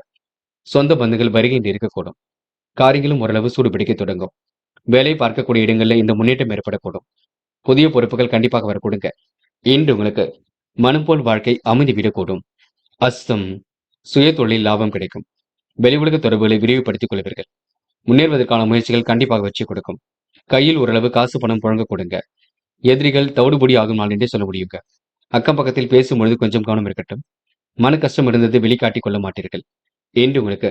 சொந்த பந்துகள் வருகை இருக்கக்கூடும். காரியங்களும் ஓரளவு சூடுபிடிக்க தொடங்கும். வேலை பார்க்கக்கூடிய இடங்களில் இந்த முன்னேற்றம் ஏற்படக்கூடும். புதிய பொறுப்புகள் கண்டிப்பாக வரக்கூடுங்க. இன்று உங்களுக்கு மனம் போல் வாழ்க்கை அமைந்து விடக்கூடும். அஸ்தம் சுய தொழில் லாபம் கிடைக்கும். வெளி உலக தொடர்புகளை விரிவுபடுத்திக் கொள்வீர்கள். முன்னேறுவதற்கான முயற்சிகள் கண்டிப்பாக வெற்றி கொடுக்கும். கையில் ஓரளவு காசு பணம் புழங்க கொடுங்க. எதிரிகள் தவிடுபொடி ஆகும் நாள் என்றே சொல்ல முடியுங்க. அக்கம் பக்கத்தில் பேசும்பொழுது கொஞ்சம் கவனம் இருக்கட்டும். மன கஷ்டம் இருந்தது வெளிக்காட்டிக் கொள்ள மாட்டீர்கள். இன்று உங்களுக்கு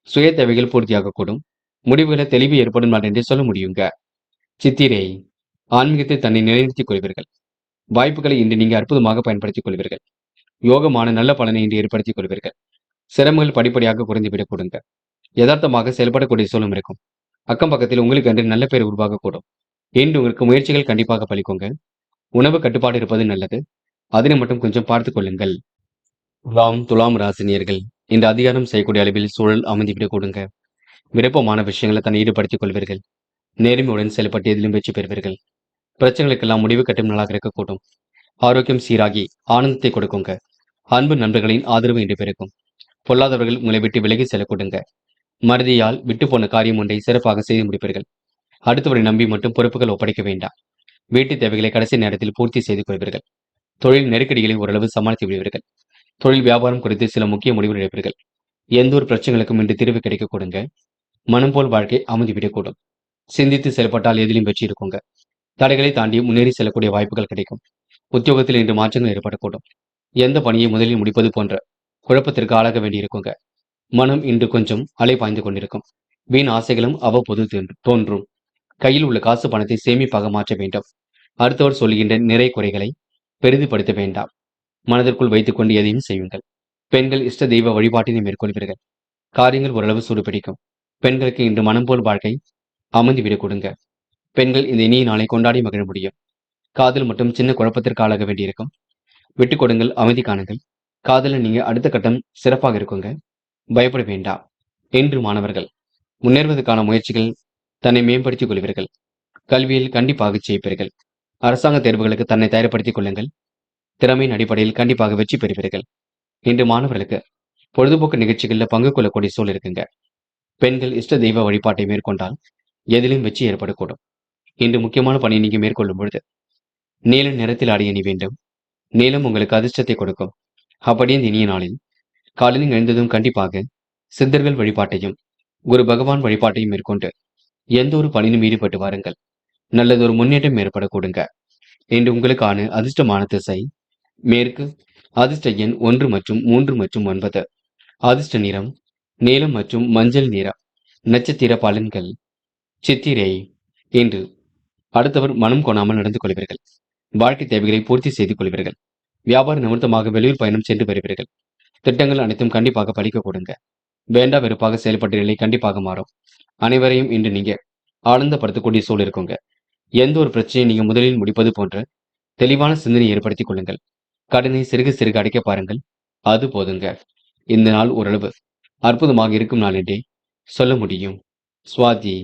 சுய தேவைகள் பூர்த்தியாக கூடும். முடிவுகளை தெளிவு ஏற்படும் நாள் என்றே சொல்ல முடியுங்க. சித்திரை ஆன்மீகத்தை தன்னை நிலைநிறுத்திக் கொள்வீர்கள். வாய்ப்புகளை இன்று நீங்க அற்புதமாக பயன்படுத்திக் கொள்வீர்கள். யோகமான நல்ல பலனை இன்று ஏற்படுத்திக் கொள்வீர்கள். சிரமங்கள் படிப்படியாக குறைந்துவிடக் கொடுங்க. யதார்த்தமாக செயல்படக்கூடிய சூழலும் இருக்கும். அக்கம் பக்கத்தில் உங்களுக்கு என்று நல்ல பெயர் உருவாகக்கூடும். இன்று உங்களுக்கு முயற்சிகள் கண்டிப்பாக பலிக்குங்க. உணவு கட்டுப்பாடு இருப்பது நல்லது. அதனை மட்டும் கொஞ்சம் பார்த்துக் கொள்ளுங்கள். துலாம் ராசினியர்கள் இந்த அதிகாரம் செய்யக்கூடிய அளவில் சூழல் அமைந்துவிடக் கொடுங்க. விருப்பமான விஷயங்களை தன்னை ஈடுபடுத்திக் கொள்வீர்கள். நேர்மையுடன் செயல்பட்டு எதிலும் வெற்றி பெறுவீர்கள். பிரச்சனைகளுக்கெல்லாம் முடிவு கட்டும் நாளாக இருக்கக்கூடும். ஆரோக்கியம் சீராகி ஆனந்தத்தை கொடுக்குங்க. அன்பு நண்பர்களின் ஆதரவு இன்று பெருக்கும். பொல்லாதவர்கள் உங்களை விட்டு விலகி செல்ல கொடுங்க. மறதியால் விட்டு போன காரியம் ஒன்றை சிறப்பாக செய்து முடிப்பீர்கள். அடுத்தவரை நம்பி மட்டும் பொறுப்புகள் ஒப்படைக்க வேண்டாம். வீட்டு தேவைகளை கடைசி நேரத்தில் பூர்த்தி செய்து கொள்வீர்கள். தொழில் நெருக்கடிகளை ஓரளவு சமாளித்து விடுவீர்கள். தொழில் வியாபாரம் குறித்து சில முக்கிய முடிவுகள் எடுப்பீர்கள். எந்த ஒரு பிரச்சனைகளுக்கும் இன்று தீர்வு கிடைக்க கொடுங்க. மனம் போல் வாழ்க்கை அமைந்துவிடக்கூடும். சிந்தித்து செயல்பட்டால் எதிலும் வெற்றி இருக்குங்க. தடைகளை தாண்டி முன்னேறி செல்லக்கூடிய வாய்ப்புகள் கிடைக்கும். உத்தியோகத்தில் இன்று மாற்றங்கள் ஏற்படக்கூடும். எந்த பணியை முதலில் முடிப்பது போன்ற குழப்பத்திற்கு ஆளாக வேண்டியிருக்குங்க. மனம் இன்று கொஞ்சம் அலை பாய்ந்து கொண்டிருக்கும். வீண் ஆசைகளும் அவ்வப்போது தோன்றும். கையில் உள்ள காசு பணத்தை சேமிப்பாக மாற்ற வேண்டும். அடுத்தவர் சொல்கின்ற நிறை குறைகளை பெரிதுபடுத்த வேண்டாம். மனதிற்குள் வைத்துக் கொண்டு எதையும் செய்யுங்கள். பெண்கள் இஷ்ட தெய்வ வழிபாட்டினை மேற்கொள்வீர்கள். காரியங்கள் ஓரளவு சூடுபிடிக்கும். பெண்களுக்கு இன்று மனம் போல் வாழ்க்கை அமைந்துவிடக் கொடுங்க. பெண்கள் இந்த இனிய நாளை கொண்டாடி மகிழ முடியும். காதல் மட்டும் சின்ன குழப்பத்திற்கு ஆளாக வேண்டியிருக்கும். விட்டுக் கொடுங்கள், அமைதி காணுங்கள். காதலில் நீங்க அடுத்த கட்டம் சிறப்பாக இருக்குங்க. பயப்பட வேண்டாம். என்று மாணவர்கள் முன்னேறுவதற்கான முயற்சிகள் தன்னை மேம்படுத்திக் கொள்வீர்கள். கல்வியில் கண்டிப்பாக ஜெயிப்பீர்கள். அரசாங்க தேர்வுகளுக்கு தன்னை தயார்படுத்திக் கொள்ளுங்கள். திறமையின் அடிப்படையில் கண்டிப்பாக வெற்றி பெறுவீர்கள். இன்று மாணவர்களுக்கு பொழுதுபோக்கு நிகழ்ச்சிகளில் பங்கு கொள்ளக்கூடிய சூழல் இருக்குங்க. பெண்கள் இஷ்ட தெய்வ வழிபாட்டை மேற்கொண்டால் எதிலும் வெற்றி ஏற்படக்கூடும். இன்று முக்கியமான பணியை நீங்க மேற்கொள்ளும் பொழுது நீல நிறத்தில் ஆடை அணி வேண்டும். நீலம் உங்களுக்கு அதிர்ஷ்டத்தை கொடுக்கும். அப்படியே இந்த இனிய நாளில் காலையில் எழுந்ததும் கண்டிப்பாக சித்தர்கள் வழிபாட்டையும் குரு பகவான் வழிபாட்டையும் மேற்கொண்டு எந்த ஒரு பணியிலும் ஈடுபட்டு வாருங்கள். நல்லதொரு முன்னேற்றம் ஏற்படக்கூடுங்க. இன்று உங்களுக்கான அதிர்ஷ்டமான திசை மேற்கு. அதிர்ஷ்ட எண் 1 மற்றும் 3 மற்றும் 9. அதிர்ஷ்ட நிறம் நீலம் மற்றும் மஞ்சள் நிறம். நட்சத்திர பலன்கள் சித்திரை. இன்று அடுத்தவர் மனம் கொணாமல் நடந்து கொள்வீர்கள். வாழ்க்கை தேவைகளை பூர்த்தி செய்து கொள்வீர்கள். வியாபார நிமித்தமாக வெளியூர் பயணம் சென்று வருவீர்கள். திட்டங்கள் அனைத்தும் கண்டிப்பாக பலிக்க கொடுங்க. வேண்டா வெறுப்பாக செயல்பட்ட நிலை கண்டிப்பாக மாறும். அனைவரையும் இன்று நீங்க ஆனந்தப்படுத்தக்கூடிய சூழல் இருக்குங்க. எந்த ஒரு பிரச்சனையை நீங்க முதலில் முடிப்பது போன்ற தெளிவான சிந்தனை ஏற்படுத்திக் கொள்ளுங்கள். கடனை சிறுக சிறுக அடைக்க பாருங்கள். அது போதுங்க. இந்த நாள் ஓரளவு அற்புதமாக இருக்கும் நாள் என்றே சொல்ல முடியும். சுவாதி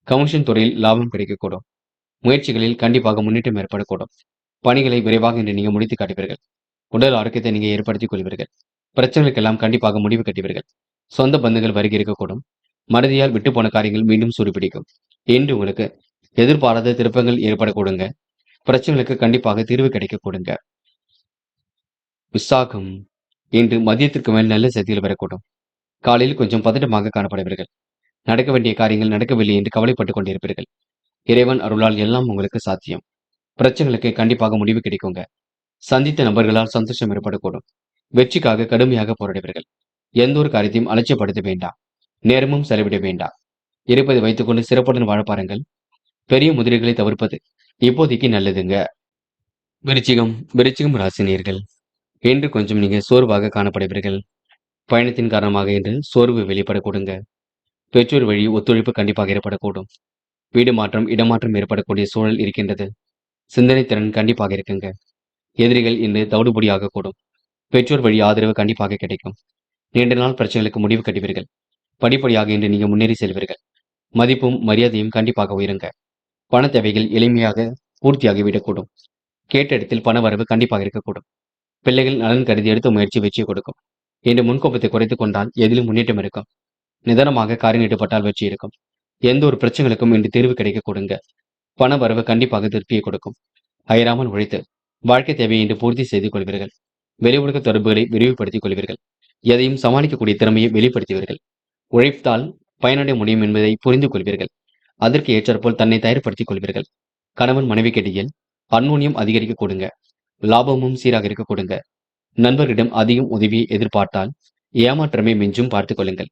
கமிஷன் துறையில் லாபம் கிடைக்கக்கூடும். முயற்சிகளில் கண்டிப்பாக முன்னேற்றம் ஏற்படக்கூடும். பணிகளை விரைவாக இன்று நீங்க முடித்து காட்டுவீர்கள். உடல் ஆரோக்கியத்தை நீங்க ஏற்படுத்திக் கொள்வீர்கள். பிரச்சனைகளுக்கெல்லாம் கண்டிப்பாக முடிவு கட்டுவீர்கள். சொந்த பந்துகள் வருகை இருக்கக்கூடும். மறதியால் விட்டு போன காரியங்கள் மீண்டும் சூடுபிடிக்கும். இன்று உங்களுக்கு எதிர்பாராத திருப்பங்கள் ஏற்படக்கூடுங்க. பிரச்சனைகளுக்கு கண்டிப்பாக தீர்வு கிடைக்க கொடுங்க. விசாகம் இன்று மதியத்திற்கு மேல் நல்ல செய்திகள் வரக்கூடும். காலையில் கொஞ்சம் பதட்டமாக காணப்படுவீர்கள். நடக்க வேண்டிய காரியங்கள் நடக்கவில்லை என்று கவலைப்பட்டுக் கொண்டிருப்பீர்கள். இறைவன் அருளால் எல்லாம் உங்களுக்கு சாத்தியம். பிரச்சனைகளுக்கு கண்டிப்பாக முடிவு கிடைக்குங்க. சந்தித்த நபர்களால் சந்தோஷம் ஏற்படக்கூடும். வெற்றிக்காக கடுமையாக போராடுவீர்கள். எந்த ஒரு காரியத்தையும் அலட்சியப்படுத்த வேண்டாம். நேரமும் செலவிட வேண்டாம். இருப்பதை வைத்துக்கொண்டு சிறப்புடன் வாழ பாருங்கள். பெரிய முதலீடுகளை தவிர்ப்பது இப்போதைக்கு நல்லதுங்க. விருச்சிகம் ராசினியர்கள் இன்று கொஞ்சம் நீங்க சோர்வாக காணப்படுவீர்கள். பயணத்தின் காரணமாக இன்று சோர்வு வெளிப்படக்கூடுங்க. பெற்றோர் வழி ஒத்துழைப்பு கண்டிப்பாக ஏற்படக்கூடும். வீடு மாற்றம் இடமாற்றம் ஏற்படக்கூடிய சூழல் இருக்கின்றது. சிந்தனை திறன் கண்டிப்பாக இருக்குங்க. எதிரிகள் இன்று தவிடுபொடியாக கூடும். பெற்றோர் வழி ஆதரவு கண்டிப்பாக கிடைக்கும். நீண்ட நாள் பிரச்சனைகளுக்கு முடிவு கட்டுவீர்கள். படிப்படியாக இன்று நீங்க முன்னேறி செல்வீர்கள். மதிப்பும் மரியாதையும் கண்டிப்பாக உயருங்க. பண தேவைகள் எளிமையாக பூர்த்தியாகிவிடக்கூடும். கேட்ட இடத்தில் பண வரவு கண்டிப்பாக இருக்கக்கூடும். பிள்ளைகள் நலன் கருதி எடுத்த முயற்சி வெற்றியை கொடுக்கும். இன்று முன்கோபத்தை குறைத்துக் கொண்டால் எதிலும் முன்னேற்றம் இருக்கும். நிதானமாக காரியம் ஈடுபட்டால் வெற்றி இருக்கும். எந்த ஒரு பிரச்சனைகளுக்கும் இன்று தீர்வு கிடைக்க கொடுங்க. பண வரவு கண்டிப்பாக திருப்தியை கொடுக்கும். அயராமல் உழைத்து வாழ்க்கை தேவையை இன்று பூர்த்தி செய்து கொள்வீர்கள். வெளி உலக தொடர்புகளை விரிவுபடுத்திக் கொள்வீர்கள். எதையும் சமாளிக்கக்கூடிய திறமையை வெளிப்படுத்துவீர்கள். உழைத்தால் பயனடைய முடியும் என்பதை புரிந்து கொள்வீர்கள். அதற்கு ஏற்றாற்போல் தன்னை தயார்படுத்திக் கொள்வீர்கள். கணவன் மனைவிக்கிடையில் அந்யோன்யம் அதிகரிக்க கொடுங்க. லாபமும் சீராக இருக்க கொடுங்க. நண்பர்களிடம் அதிகம் உதவியை எதிர்பார்த்தால் ஏமாற்றமே மிஞ்சும் பார்த்துக் கொள்ளுங்கள்.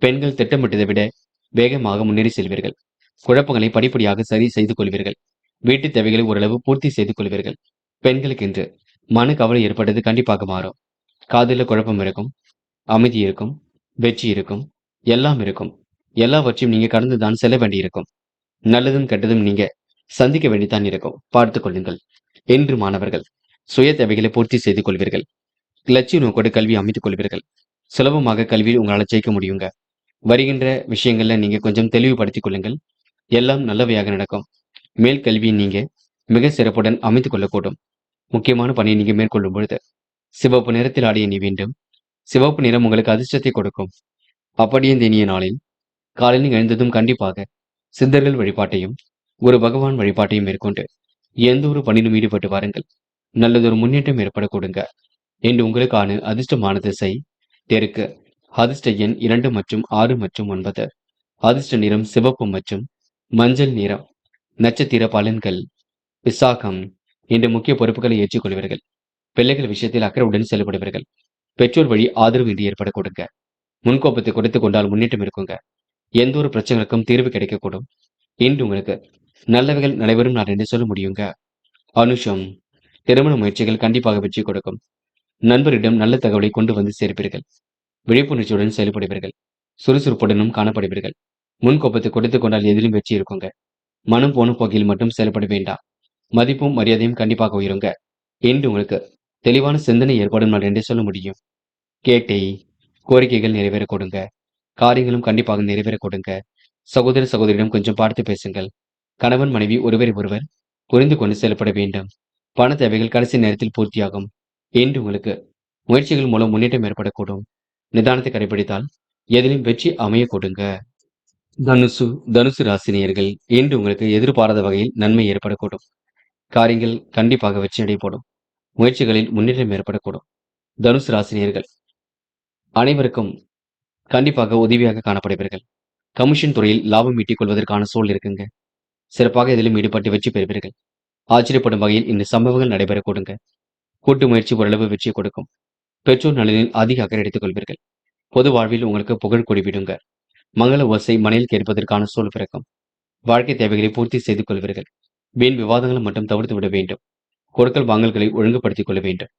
பெண்கள் திட்டமிட்டதை விட வேகமாக முன்னேறி செல்வீர்கள். குழப்பங்களை படிப்படியாக சரி செய்து கொள்வீர்கள். வீட்டு தேவைகளை ஓரளவு பூர்த்தி செய்து கொள்வீர்கள். பெண்களுக்கு இன்று மன கவலை ஏற்பட்டது கண்டிப்பாக மாறும். காதலில் குழப்பம் இருக்கும். அமைதி இருக்கும். வெற்றி இருக்கும். எல்லாம் இருக்கும். எல்லாவற்றையும் நீங்க கடந்துதான் செல்ல வேண்டியிருக்கும். நல்லதும் கெட்டதும் நீங்க சந்திக்க வேண்டித்தான் இருக்கும். பார்த்துக் கொள்ளுங்கள். என்று மாணவர்கள் சுய தேவைகளை பூர்த்தி செய்து கொள்வீர்கள். லட்சிய நோக்கோடு கல்வி அமைத்துக் கொள்வீர்கள். சுலபமாக கல்வியில் உங்களால ஜெயிக்க முடியுங்க. வருகின்ற விஷயங்கள்ல நீங்க கொஞ்சம் தெளிவுபடுத்திக் கொள்ளுங்கள். எல்லாம் நல்லவையாக நடக்கும். மேல் கல்வியை நீங்க மிக சிறப்புடன் அமைத்துக் கொள்ளக்கூடும். முக்கியமான பணியை நீங்க மேற்கொள்ளும் பொழுது சிவப்பு நிறத்தில் ஆடைய நீ வேண்டும். சிவப்பு நிறம் உங்களுக்கு அதிர்ஷ்டத்தை கொடுக்கும். அப்படியே இந்த இனிய நாளில் காலையில் எழுந்ததும் கண்டிப்பாக சித்தர்கள் வழிபாட்டையும் ஒரு பகவான் வழிபாட்டையும் மேற்கொண்டு எந்த ஒரு பணியிலும் ஈடுபட்டு வாருங்கள். நல்லதொரு முன்னேற்றம் ஏற்பட கொடுங்க. என்று உங்களுக்கான அதிர்ஷ்டமான திசை தெற்கு. அதிர்ஷ்ட எண் 2 மற்றும் 6 மற்றும் 9. அதிர்ஷ்ட நிறம் சிவப்பு மற்றும் மஞ்சள் நிறம். நட்சத்திர பலன்கள் விசாகம் என்ற முக்கிய பொறுப்புகளை ஏற்றுக்கொள்வீர்கள். பிள்ளைகள் விஷயத்தில் அக்கறையுடன் செயல்படுவீர்கள். பெற்றோர் வழி ஆதரவு இன்றி ஏற்பட கொடுங்க. முன்கோபத்தை குறைத்துக் கொண்டால் முன்னேற்றம் இருக்குங்க. எந்த ஒரு பிரச்சனைகளுக்கும் தீர்வு கிடைக்கக்கூடும். இன்று உங்களுக்கு நல்லவைகள் நடைபெறும் நான் என்று சொல்ல முடியுங்க. அனுஷம் திருமண முயற்சிகள் கண்டிப்பாக வெற்றி கொடுக்கும். நண்பரிடம் நல்ல தகவலை கொண்டு வந்து சேர்ப்பீர்கள். விழிப்புணர்ச்சியுடன் செயல்படுவீர்கள். சுறுசுறுப்புடனும் காணப்படுவீர்கள். முன்கோபத்தை குறைத்துக் கொண்டால் எதிலும் வெற்றி இருக்குங்க. மனம் போன போக்கில் மட்டும் செயல்பட வேண்டாம். மதிப்பும் மரியாதையும் கண்டிப்பாக உயருங்க. இன்று உங்களுக்கு தெளிவான சிந்தனை ஏற்படும் நான் என்றே சொல்ல முடியும். கேட்டை கோரிக்கைகள் நிறைவேற கொடுங்க. காரியங்களும் கண்டிப்பாக நிறைவேற கொடுங்க. சகோதர சகோதரியிடம் கொஞ்சம் பார்த்து பேசுங்கள். கணவன் மனைவி ஒருவரை ஒருவர் புரிந்து கொண்டு செயல்பட வேண்டும். பண தேவைகள் கடைசி நேரத்தில் பூர்த்தியாகும். இன்று உங்களுக்கு முயற்சிகள் மூலம் முன்னேற்றம் ஏற்படக்கூடும். நிதானத்தை கடைபிடித்தால் எதிலும் வெற்றி அமைய கொடுங்க. தனுசு தனுசு ராசினியர்கள் இன்று உங்களுக்கு எதிர்பாராத வகையில் நன்மை ஏற்படக்கூடும். காரியங்கள் கண்டிப்பாக வெற்றி அடையப்படும். முயற்சிகளில் முன்னேற்றம் ஏற்படக்கூடும். தனுசு ராசினியர்கள் அனைவருக்கும் கண்டிப்பாக உதவியாக காணப்படுவீர்கள். கமிஷன் துறையில் லாபம் ஈட்டிக் கொள்வதற்கான சூழல் இருக்குங்க. சிறப்பாக இதிலும் ஈடுபட்டு வெற்றி பெறுவீர்கள். ஆச்சரியப்படும் வகையில் இந்த சம்பவங்கள் நடைபெற கொடுங்க. கூட்டு முயற்சி ஓரளவு வெற்றியை கொடுக்கும். பெற்றோர் நலனில் அதிக அக்கறை எடுத்துக் கொள்வீர்கள். பொது வாழ்வில் உங்களுக்கு புகழ் கூடிவிடுங்க. மங்கள ஓசை மனையில் கேட்பதற்கான சூழல் பிறக்கும். வாழ்க்கை தேவைகளை பூர்த்தி செய்து கொள்வீர்கள். வீண் விவாதங்களை மட்டும் தவிர்த்து விட வேண்டும். கொடுக்கல் வாங்கல்களை ஒழுங்குபடுத்திக் கொள்ள வேண்டும்.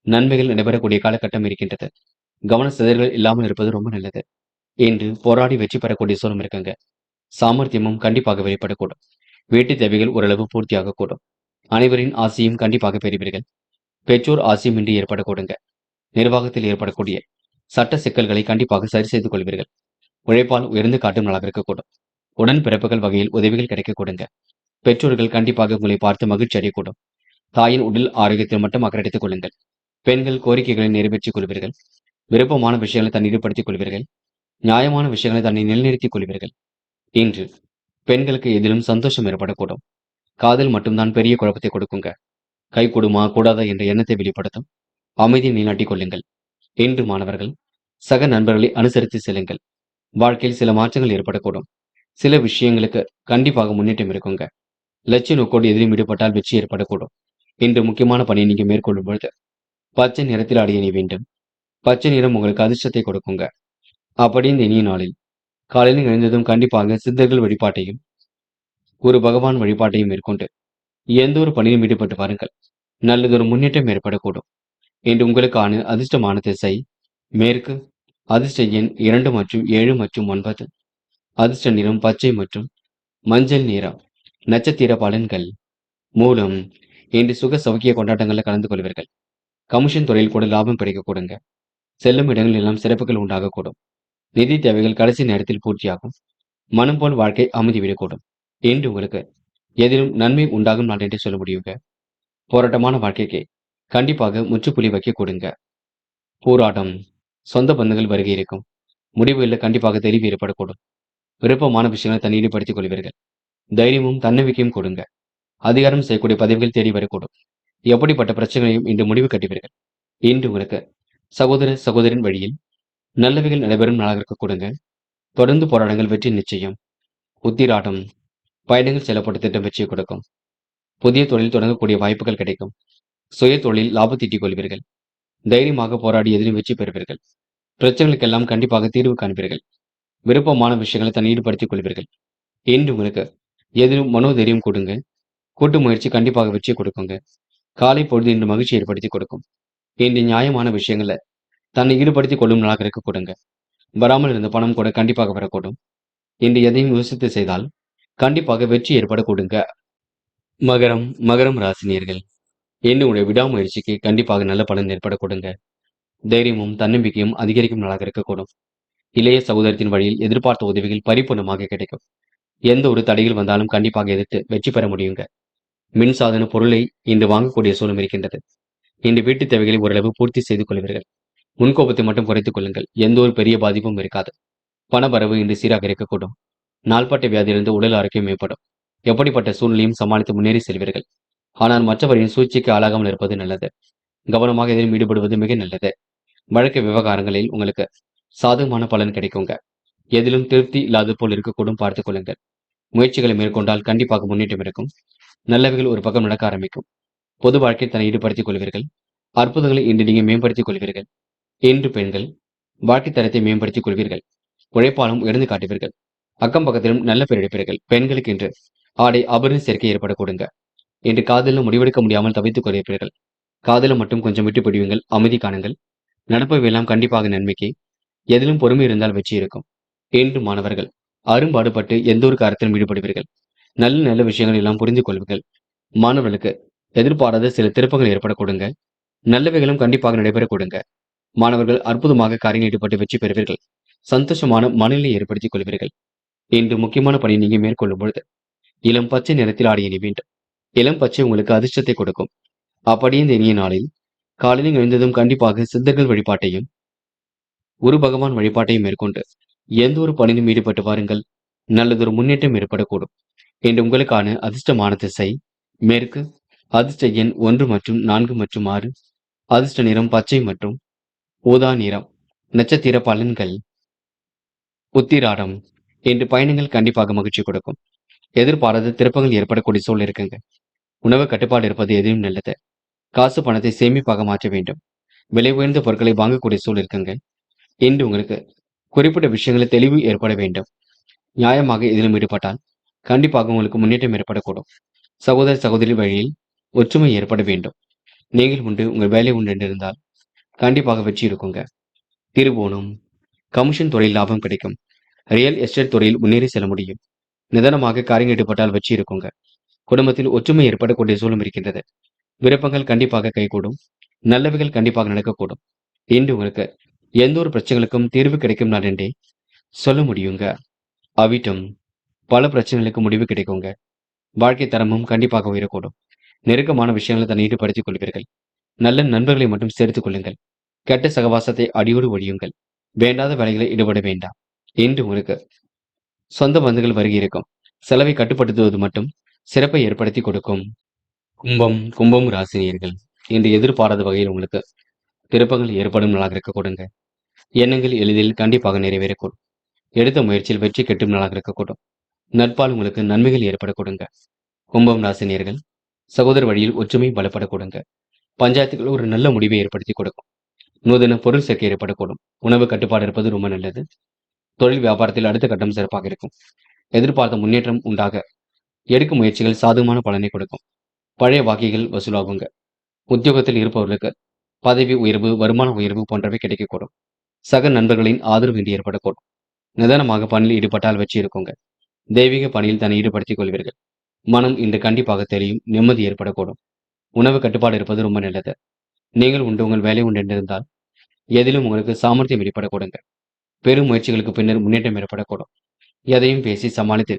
நன்மைகள் நடைபெறக்கூடிய காலகட்டம் இருக்கின்றது. கவன சிதறல்கள் இல்லாமல் இருப்பது ரொம்ப நல்லது. இன்று போராடி வெற்றி பெறக்கூடிய சூழல் இருக்குங்க. சாமர்த்தியமும் கண்டிப்பாக வெளிப்படக்கூடும். வீட்டு தேவைகள் ஓரளவு பூர்த்தியாக கூடும். அனைவரின் ஆசையும் கண்டிப்பாக பெறுவீர்கள். பெற்றோர் ஆசையும் இன்றி ஏற்படக்கூடுங்க. நிர்வாகத்தில் ஏற்படக்கூடிய சட்ட சிக்கல்களை கண்டிப்பாக சரி செய்து கொள்வீர்கள். உழைப்பால் உயர்ந்து காட்டும் நாளாக இருக்கக்கூடும். உடன் பிறப்புகள் வகையில் உதவிகள் கிடைக்க கொடுங்க. பெற்றோர்கள் கண்டிப்பாக உங்களை பார்த்து மகிழ்ச்சி அடையக்கூடும். தாயின் உடல் ஆரோக்கியத்தில் மட்டும் அக்கறை எடுத்துக் கொள்ளுங்கள். பெண்கள் கோரிக்கைகளை நிறைவேற்றிக் கொள்வீர்கள். விருப்பமான விஷயங்களை தண்ணீர்படுத்திக் கொள்வீர்கள். நியாயமான விஷயங்களை தன்னை நிலைநிறுத்திக் கொள்வீர்கள். இன்று பெண்களுக்கு எதிலும் சந்தோஷம் ஏற்படக்கூடும். காதல் மட்டும்தான் பெரிய குழப்பத்தை கொடுக்குங்க. கை கூடுமா கூடாதா என்ற எண்ணத்தை வெளிப்படுத்தும். அமைதியை நிலைநாட்டிக் கொள்ளுங்கள். இன்று மாணவர்கள் சக நண்பர்களை அனுசரித்து செல்லுங்கள். வாழ்க்கையில் சில மாற்றங்கள் ஏற்படக்கூடும். சில விஷயங்களுக்கு கண்டிப்பாக முன்னேற்றம் இருக்குங்க. லட்சிய நோக்கோடு எதிலும் ஈடுபட்டால் வெற்றி ஏற்படக்கூடும். இன்று முக்கியமான பணியை நீங்க மேற்கொள்ளும் பொழுது பச்சை நிறத்தில் ஆடிய நீ வேண்டும். பச்சை நிறம் உங்களுக்கு அதிர்ஷ்டத்தை கொடுக்குங்க. அப்படி இந்த இனிய நாளில் காலையில் எழுந்ததும் கண்டிப்பாக சித்தர்கள் வழிபாட்டையும் ஒரு பகவான் வழிபாட்டையும் மேற்கொண்டு எந்த ஒரு பணியிலும் ஈடுபட்டு பாருங்கள். நல்லதொரு முன்னேற்றம் ஏற்படக்கூடும். இன்று உங்களுக்கான அதிர்ஷ்டமான திசை மேற்கு. அதிர்ஷ்ட எண் 2 மற்றும் 7 மற்றும் 9. அதிர்ஷ்ட நிறம் பச்சை மற்றும் மஞ்சள் நிறம். நட்சத்திர பலன்கள் மூலம் இன்று சுக சௌக்கிய கொண்டாட்டங்களில் கலந்து கொள்வீர்கள். கமிஷன் துறையில் கூட லாபம் கிடைக்க கொடுங்க. செல்லும் இடங்கள் எல்லாம் சிறப்புகள் உண்டாகக்கூடும். நிதி தேவைகள் கடைசி நேரத்தில் பூர்த்தியாகும். மனம் போல் வாழ்க்கை அமைதி விடக்கூடும். இன்று உங்களுக்கு எதிலும் நன்மை உண்டாகும் நாள் என்று சொல்ல முடியுங்க. போராட்டமான வாழ்க்கைக்கு கண்டிப்பாக முற்றுப்புள்ளி வைக்க கொடுங்க. போராட்டம் சொந்த பந்துகள் வருகை இருக்கும். முடிவுகளில் கண்டிப்பாக தெளிவு ஏற்படக்கூடும். விருப்பமான விஷயங்களை தன் ஈடுபடுத்திக் கொள்வீர்கள். தைரியமும் தன்னம்பிக்கையும் கொடுங்க. அதிகாரம் செய்யக்கூடிய பதவிகள் தேடி வரக்கூடும். எப்படிப்பட்ட பிரச்சனையும் இன்று முடிவு கட்டுவீர்கள். இன்று உங்களுக்கு சகோதர சகோதரின் வழியில் நல்லவைகள் நடைபெறும் நாளாக இருக்க கொடுங்க. தொடர்ந்து போராட்டங்கள் வெற்றி நிச்சயம். உத்திராட்டம் பயணங்கள் செல்லப்பட்ட திட்டம் வெற்றியை கொடுக்கும். புதிய தொழில் தொடங்கக்கூடிய வாய்ப்புகள் கிடைக்கும். சுய தொழில் லாபத்தீட்டிக் கொள்வீர்கள். தைரியமாக போராடி எதிலும் வெற்றி பெறுவீர்கள். பிரச்சனைகளுக்கெல்லாம் கண்டிப்பாக தீர்வு காண்பீர்கள். விருப்பமான விஷயங்களை தன் ஈடுபடுத்திக் கொள்வீர்கள். இன்று உங்களுக்கு எதிலும் மனோதைரியம் கொடுங்க. கூட்டு முயற்சி கண்டிப்பாக வெற்றி கொடுக்குங்க. காலை பொழுது இன்று மகிழ்ச்சி ஏற்படுத்தி கொடுக்கும். இன்று நியாயமான விஷயங்களை தன்னை ஈடுபடுத்திக் கொள்ளும் நாளாக இருக்க கொடுங்க. வராமல் இருந்த பணம் கூட கண்டிப்பாக வரக்கூடும். இன்று எதையும் யோசித்து செய்தால் கண்டிப்பாக வெற்றி ஏற்படக்கூடுங்க. மகரம் ராசினியர்கள். இன்று உடைய விடாமுயற்சிக்கு கண்டிப்பாக நல்ல பலன் ஏற்படக்கூடுங்க. தைரியமும் தன்னம்பிக்கையும் அதிகரிக்கும் நாளாக இருக்கக்கூடும். இளைய சகோதரத்தின் வழியில் எதிர்பார்த்த உதவிகள் பரிபூர்ணமாக கிடைக்கும். எந்த ஒரு தடைகள் வந்தாலும் கண்டிப்பாக எதிர்த்து வெற்றி பெற முடியுங்க. மின்சாதன பொருளை இன்று வாங்கக்கூடிய சூழலும் இருக்கின்றது. இன்று வீட்டு தேவைகளை ஓரளவு பூர்த்தி செய்து கொள்வீர்கள். முன்கோபத்தை மட்டும் குறைத்துக் கொள்ளுங்கள். எந்த ஒரு பெரிய பாதிப்பும் இருக்காது. பணவரவு இன்று சீராக இருக்கக்கூடும். நாள்பட்ட வியாதியிலிருந்து உடல் ஆரோக்கியம் மேம்படும். எப்படிப்பட்ட சூழ்நிலையும் சமாளித்து முன்னேறி செல்வீர்கள். ஆனால் மற்றவரின் சூழ்ச்சிக்கு ஆளாகாமல் இருப்பது நல்லது. கவனமாக இதில் ஈடுபடுவது மிக நல்லது. வழக்கு விவகாரங்களில் உங்களுக்கு சாதகமான பலன் கிடைக்குங்க. எதிலும் திருப்தி இல்லாத போல் இருக்கக்கூடும், பார்த்துக் கொள்ளுங்கள். முயற்சிகளை மேற்கொண்டால் கண்டிப்பாக முன்னேற்றம் இருக்கும். நல்லவைகள் ஒரு பக்கம் நடக்க ஆரம்பிக்கும். பொது வாழ்க்கையில் தன்னை ஈடுபடுத்திக் கொள்வீர்கள். அற்புதங்களை இன்று நீங்கள் மேம்படுத்திக் கொள்வீர்கள். இன்று பெண்கள் வாழ்க்கை தரத்தை மேம்படுத்திக் கொள்வீர்கள். உழைப்பாலும் உயர்ந்து காட்டுவீர்கள். அக்கம் பக்கத்திலும் நல்ல பேர் எடுப்பீர்கள். பெண்களுக்கு இன்று ஆடை ஆபரண சேர்க்கை ஏற்பட கொடுங்க. இன்று காதலில் முடிவெடுக்க முடியாமல் தவித்துக் கொண்டிருப்பீர்கள். காதலில் மட்டும் கொஞ்சம் விட்டு பிடிவீங்கள். அமைதி காணுங்கள். நடப்பவையெல்லாம் கண்டிப்பாக நன்மைக்கு. எதிலும் பொறுமை இருந்தால் வெற்றி இருக்கும். இன்று மாணவர்கள் அரும்பாடுபட்டு எந்த ஒரு காரியத்திலும் ஈடுபடுவீர்கள். நல்ல நல்ல விஷயங்கள் எல்லாம் புரிந்து கொள்வீர்கள். மாணவர்களுக்கு எதிர்பாராத சில திருப்பங்கள் ஏற்பட கொடுங்க. நல்லவைகளும் கண்டிப்பாக நடைபெற கொடுங்க. மாணவர்கள் அற்புதமாக காரியங்கள் ஈடுபட்டு வெற்றி பெறுவீர்கள். சந்தோஷமான மனநிலை ஏற்படுத்திக் கொள்வீர்கள். இன்று முக்கியமான பணி நீங்க மேற்கொள்ளும் பொழுது இளம் பச்சை நிறத்தில் ஆடை அணி வேண்டும். இளம் பச்சை உங்களுக்கு அதிர்ஷ்டத்தை கொடுக்கும். அப்படியே இந்த இனிய நாளில் காலையில் எழுந்ததும் கண்டிப்பாக சித்தர்கள் வழிபாட்டையும் குரு பகவான் வழிபாட்டையும் மேற்கொண்டு எந்த ஒரு பணியிலும் ஈடுபட்டு வாருங்கள். நல்லதொரு முன்னேற்றம் ஏற்படக்கூடும். இன்று உங்களுக்கான அதிர்ஷ்டமான திசை மேற்கு. அதிர்ஷ்ட எண் 1 மற்றும் 4 மற்றும் 6. அதிர்ஷ்ட நிறம் பச்சை மற்றும் ஊதா நிறம். நட்சத்திர பலன்கள். உத்திராடம். இன்று பயணங்கள் கண்டிப்பாக மகிழ்ச்சி கொடுக்கும். எதிர்பாராத திருப்பங்கள் ஏற்படக்கூடிய சூழல் இருக்குங்க. உணவு கட்டுப்பாடு இருப்பது எதுவும் நல்லது. காசு பணத்தை சேமிப்பாக மாற்ற வேண்டும். விலை உயர்ந்த பொருட்களை வாங்கக்கூடிய சூழல் இருக்குங்க. இன்று உங்களுக்கு குறிப்பிட்ட விஷயங்களில் தெளிவு ஏற்பட வேண்டும். நியாயமாக இதிலும் ஈடுபட்டால் கண்டிப்பாக உங்களுக்கு முன்னேற்றம் ஏற்படக்கூடும். சகோதர சகோதரி வழியில் ஒற்றுமை ஏற்பட வேண்டும். நீங்கள் உண்டு உங்கள் வேலை உண்டு என்றிருந்தால் கண்டிப்பாக வெற்றி இருக்குங்க. திருவோணம். கமிஷன் துறையில் லாபம் கிடைக்கும். ரியல் எஸ்டேட் துறையில் முன்னேறி செல்ல முடியும். நிதானமாக காரியங்கள் ஈடுபட்டால் வெற்றி இருக்குங்க. குடும்பத்தில் ஒற்றுமை ஏற்படக்கூடிய சூழலும் இருக்கின்றது. விருப்பங்கள் கண்டிப்பாக கைகூடும். நல்லவைகள் கண்டிப்பாக நடக்கக்கூடும். இன்று உங்களுக்கு எந்த ஒரு பிரச்சனைகளுக்கும் தீர்வு கிடைக்கும் நாள் என்றே சொல்ல முடியுங்க. அவிட்டம். பல பிரச்சனைகளுக்கு முடிவு கிடைக்குங்க. வாழ்க்கை தரமும் கண்டிப்பாக உயரக்கூடும். நெருக்கமான விஷயங்களை தன்னை ஈடுபடுத்திக் கொள்வீர்கள். நல்ல நண்பர்களை மட்டும் சேர்த்துக் கொள்ளுங்கள். கெட்ட சகவாசத்தை அடியோடு ஒழியுங்கள். வேண்டாத வேலைகளை ஈடுபட வேண்டாம். இன்று உங்களுக்கு சொந்த பந்துகள் வருகை இருக்கும். செலவை கட்டுப்படுத்துவது மட்டும் சிறப்பை ஏற்படுத்தி கொடுக்கும். கும்பம் ராசினியர்கள். இன்று எதிர்பாராத வகையில் உங்களுக்கு திருப்பங்கள் ஏற்படும் நாளாக இருக்க கொடுங்க. எண்ணங்கள் எளிதில் கண்டிப்பாக நிறைவேறக்கூடும். எடுத்த முயற்சியில் வெற்றி கெட்டும் நாளாக இருக்கக்கூடும். நட்பால் உங்களுக்கு நன்மைகள் ஏற்பட கொடுங்க. கும்பம் ராசினியர்கள். சகோதர வழியில் ஒற்றுமை பலப்பட கொடுங்க. பஞ்சாயத்துகள் ஒரு நல்ல முடிவை ஏற்படுத்தி கொடுக்கும். நூதன பொருள் சேர்க்கை ஏற்படக்கூடும். உணவு கட்டுப்பாடு இருப்பது ரொம்ப நல்லது. தொழில் வியாபாரத்தில் அடுத்த கட்டம் சிறப்பாக இருக்கும். எதிர்பார்த்த முன்னேற்றம் உண்டாக எடுக்கும் முயற்சிகள் சாதகமான பலனை கொடுக்கும். பழைய வாக்கிகள் வசூலாகுங்க. உத்தியோகத்தில் இருப்பவர்களுக்கு பதவி உயர்வு, வருமான உயர்வு போன்றவை கிடைக்கக்கூடும். சக நண்பர்களின் ஆதரவு இன்றி ஏற்படக்கூடும். நிதானமாக பணியில் ஈடுபட்டால் வெற்றி இருக்குங்க. தெய்வீக பணியில் தன்னை ஈடுபடுத்திக் கொள்வீர்கள். மனம் இன்று கண்டிப்பாக தெரியும். நிம்மதி ஏற்படக்கூடும். உணவு கட்டுப்பாடு இருப்பது ரொம்ப நல்லது. நீங்கள் உண்டு உங்கள் வேலை உண்டு என்றிருந்தால் எதிலும் உங்களுக்கு சாமர்த்தியம் வெளிப்படக்கூடுங்க. பெரும் முயற்சிகளுக்கு பின்னர் முன்னேற்றம் ஏற்படக்கூடும். எதையும் பேசி சமாளித்து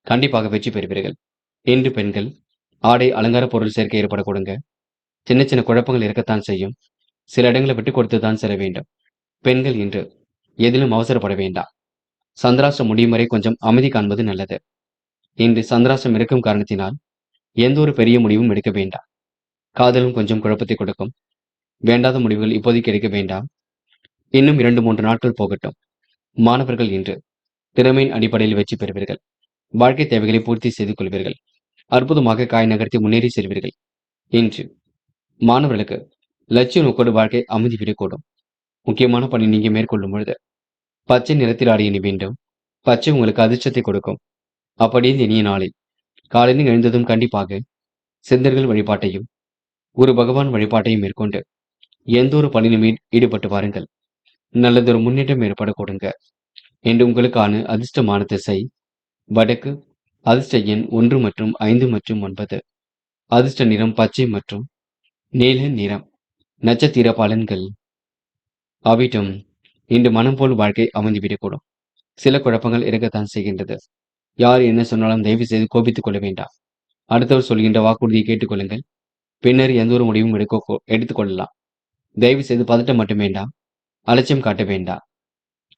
கண்டிப்பாக வெற்றி பெறுவீர்கள். இன்று பெண்கள் ஆடை அலங்கார பொருள் சேர்க்கை ஏற்படக்கூடுங்க. சின்ன சின்ன குழப்பங்கள் இருக்கத்தான் செய்யும். சில இடங்களை விட்டுக் கொடுத்துதான் செல்ல வேண்டும். பெண்கள் இன்று எதிலும் அவசரப்பட வேண்டாம். சந்திராஷ்டிரம் முடியும் வரை கொஞ்சம் அமைதி காண்பது நல்லது. இன்று சந்திராஷ்டிரம் இருக்கும் காரணத்தினால் எந்த ஒரு பெரிய முடிவும் எடுக்க வேண்டாம். காதலும் கொஞ்சம் குழப்பத்தை கொடுக்கும். வேண்டாத முடிவுகள் இப்போதைக்கு எடுக்க வேண்டாம். இன்னும் 2-3 நாட்கள் போகட்டும். மாணவர்கள் இன்று திறமையின் அடிப்படையில் வெற்றி பெறுவீர்கள். வாழ்க்கை தேவைகளை பூர்த்தி செய்து கொள்வீர்கள். அற்புதமாக காய் நகர்த்தி முன்னேறி செல்வீர்கள். இன்று மாணவர்களுக்கு லட்சிய நோக்கோடு வாழ்க்கை அமைதி விடக்கூடும். முக்கியமான பணி நீங்க மேற்கொள்ளும் பொழுது பச்சை நிறத்தில் ஆடை அணி வேண்டும். பச்சை உங்களுக்கு அதிர்ஷ்டத்தை கொடுக்கும். அப்படியே இந்த இனிய நாளில் காலையில் எழுந்ததும் கண்டிப்பாக சித்தர்கள் வழிபாட்டையும் குரு பகவான் வழிபாட்டையும் மேற்கொண்டு எந்த ஒரு பணியிலும் ஈடுபட்டு வாருங்கள். நல்லதொரு முன்னேற்றம் ஏற்பட கொடுங்க. இன்று உங்களுக்கான அதிர்ஷ்டமான திசை வடக்கு. அதிர்ஷ்ட எண் 1 மற்றும் 5 மற்றும் 9. அதிர்ஷ்ட நிறம் பச்சை மற்றும் நீல நிறம். நட்சத்திர பலன்கள். அவிட்டம். இன்று மனம் போல் வாழ்க்கை அமைந்துவிடக்கூடும். சில குழப்பங்கள் இருக்கத்தான் செய்கின்றது. யார் என்ன சொன்னாலும் தயவு செய்து கோபித்துக் கொள்ள வேண்டாம். அடுத்தவர் சொல்கின்ற வாக்குறுதியை கேட்டுக்கொள்ளுங்கள். பின்னர் எந்த ஒரு முடிவும் எடுத்துக்கொள்ளலாம். தயவு செய்து பதட்டம் மட்டும் வேண்டாம். அலட்சியம் காட்ட வேண்டாம்.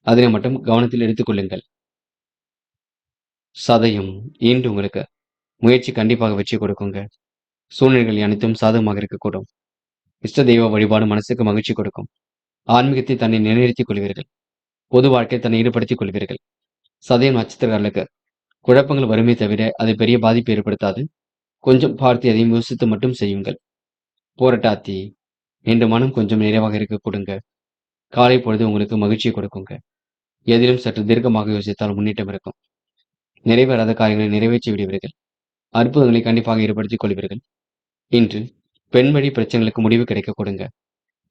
அதனை மட்டும் கவனத்தில் எடுத்துக்கொள்ளுங்கள். சதயம். இன்று உங்களுக்கு முயற்சி கண்டிப்பாக வெற்றி கொடுக்குங்க. சூழ்நிலைகள் அனைத்தும் சாதகமாக இருக்கக்கூடும். இஷ்ட தெய்வ வழிபாடு மனசுக்கு மகிழ்ச்சி கொடுக்கும். ஆன்மீகத்தை தன்னை நிலைநிறுத்திக் கொள்வீர்கள். பொது வாழ்க்கை தன்னை ஈடுபடுத்திக் கொள்வீர்கள். சதயம் நட்சத்திரக்காரர்களுக்கு குழப்பங்கள் வருமே தவிர அது பெரிய பாதிப்பு ஏற்படுத்தாது. கொஞ்சம் பார்த்து எதையும் யோசித்து மட்டும் செய்யுங்கள். போராட்டாத்தி. இன்று மனம் கொஞ்சம் நிறைவாக இருக்க கொடுங்க. காலை பொழுது உங்களுக்கு மகிழ்ச்சியை கொடுக்குங்க. எதிலும் சற்று தீர்க்கமாக யோசித்தால் முன்னேற்றம் இருக்கும். நிறைவேறாத காரியங்களை நிறைவேற்றி விடுவீர்கள். அற்புதங்களை கண்டிப்பாக ஏற்படுத்திக் கொள்வீர்கள். இன்று பெண் வழி பிரச்சனைகளுக்கு முடிவு கிடைக்க கொடுங்க.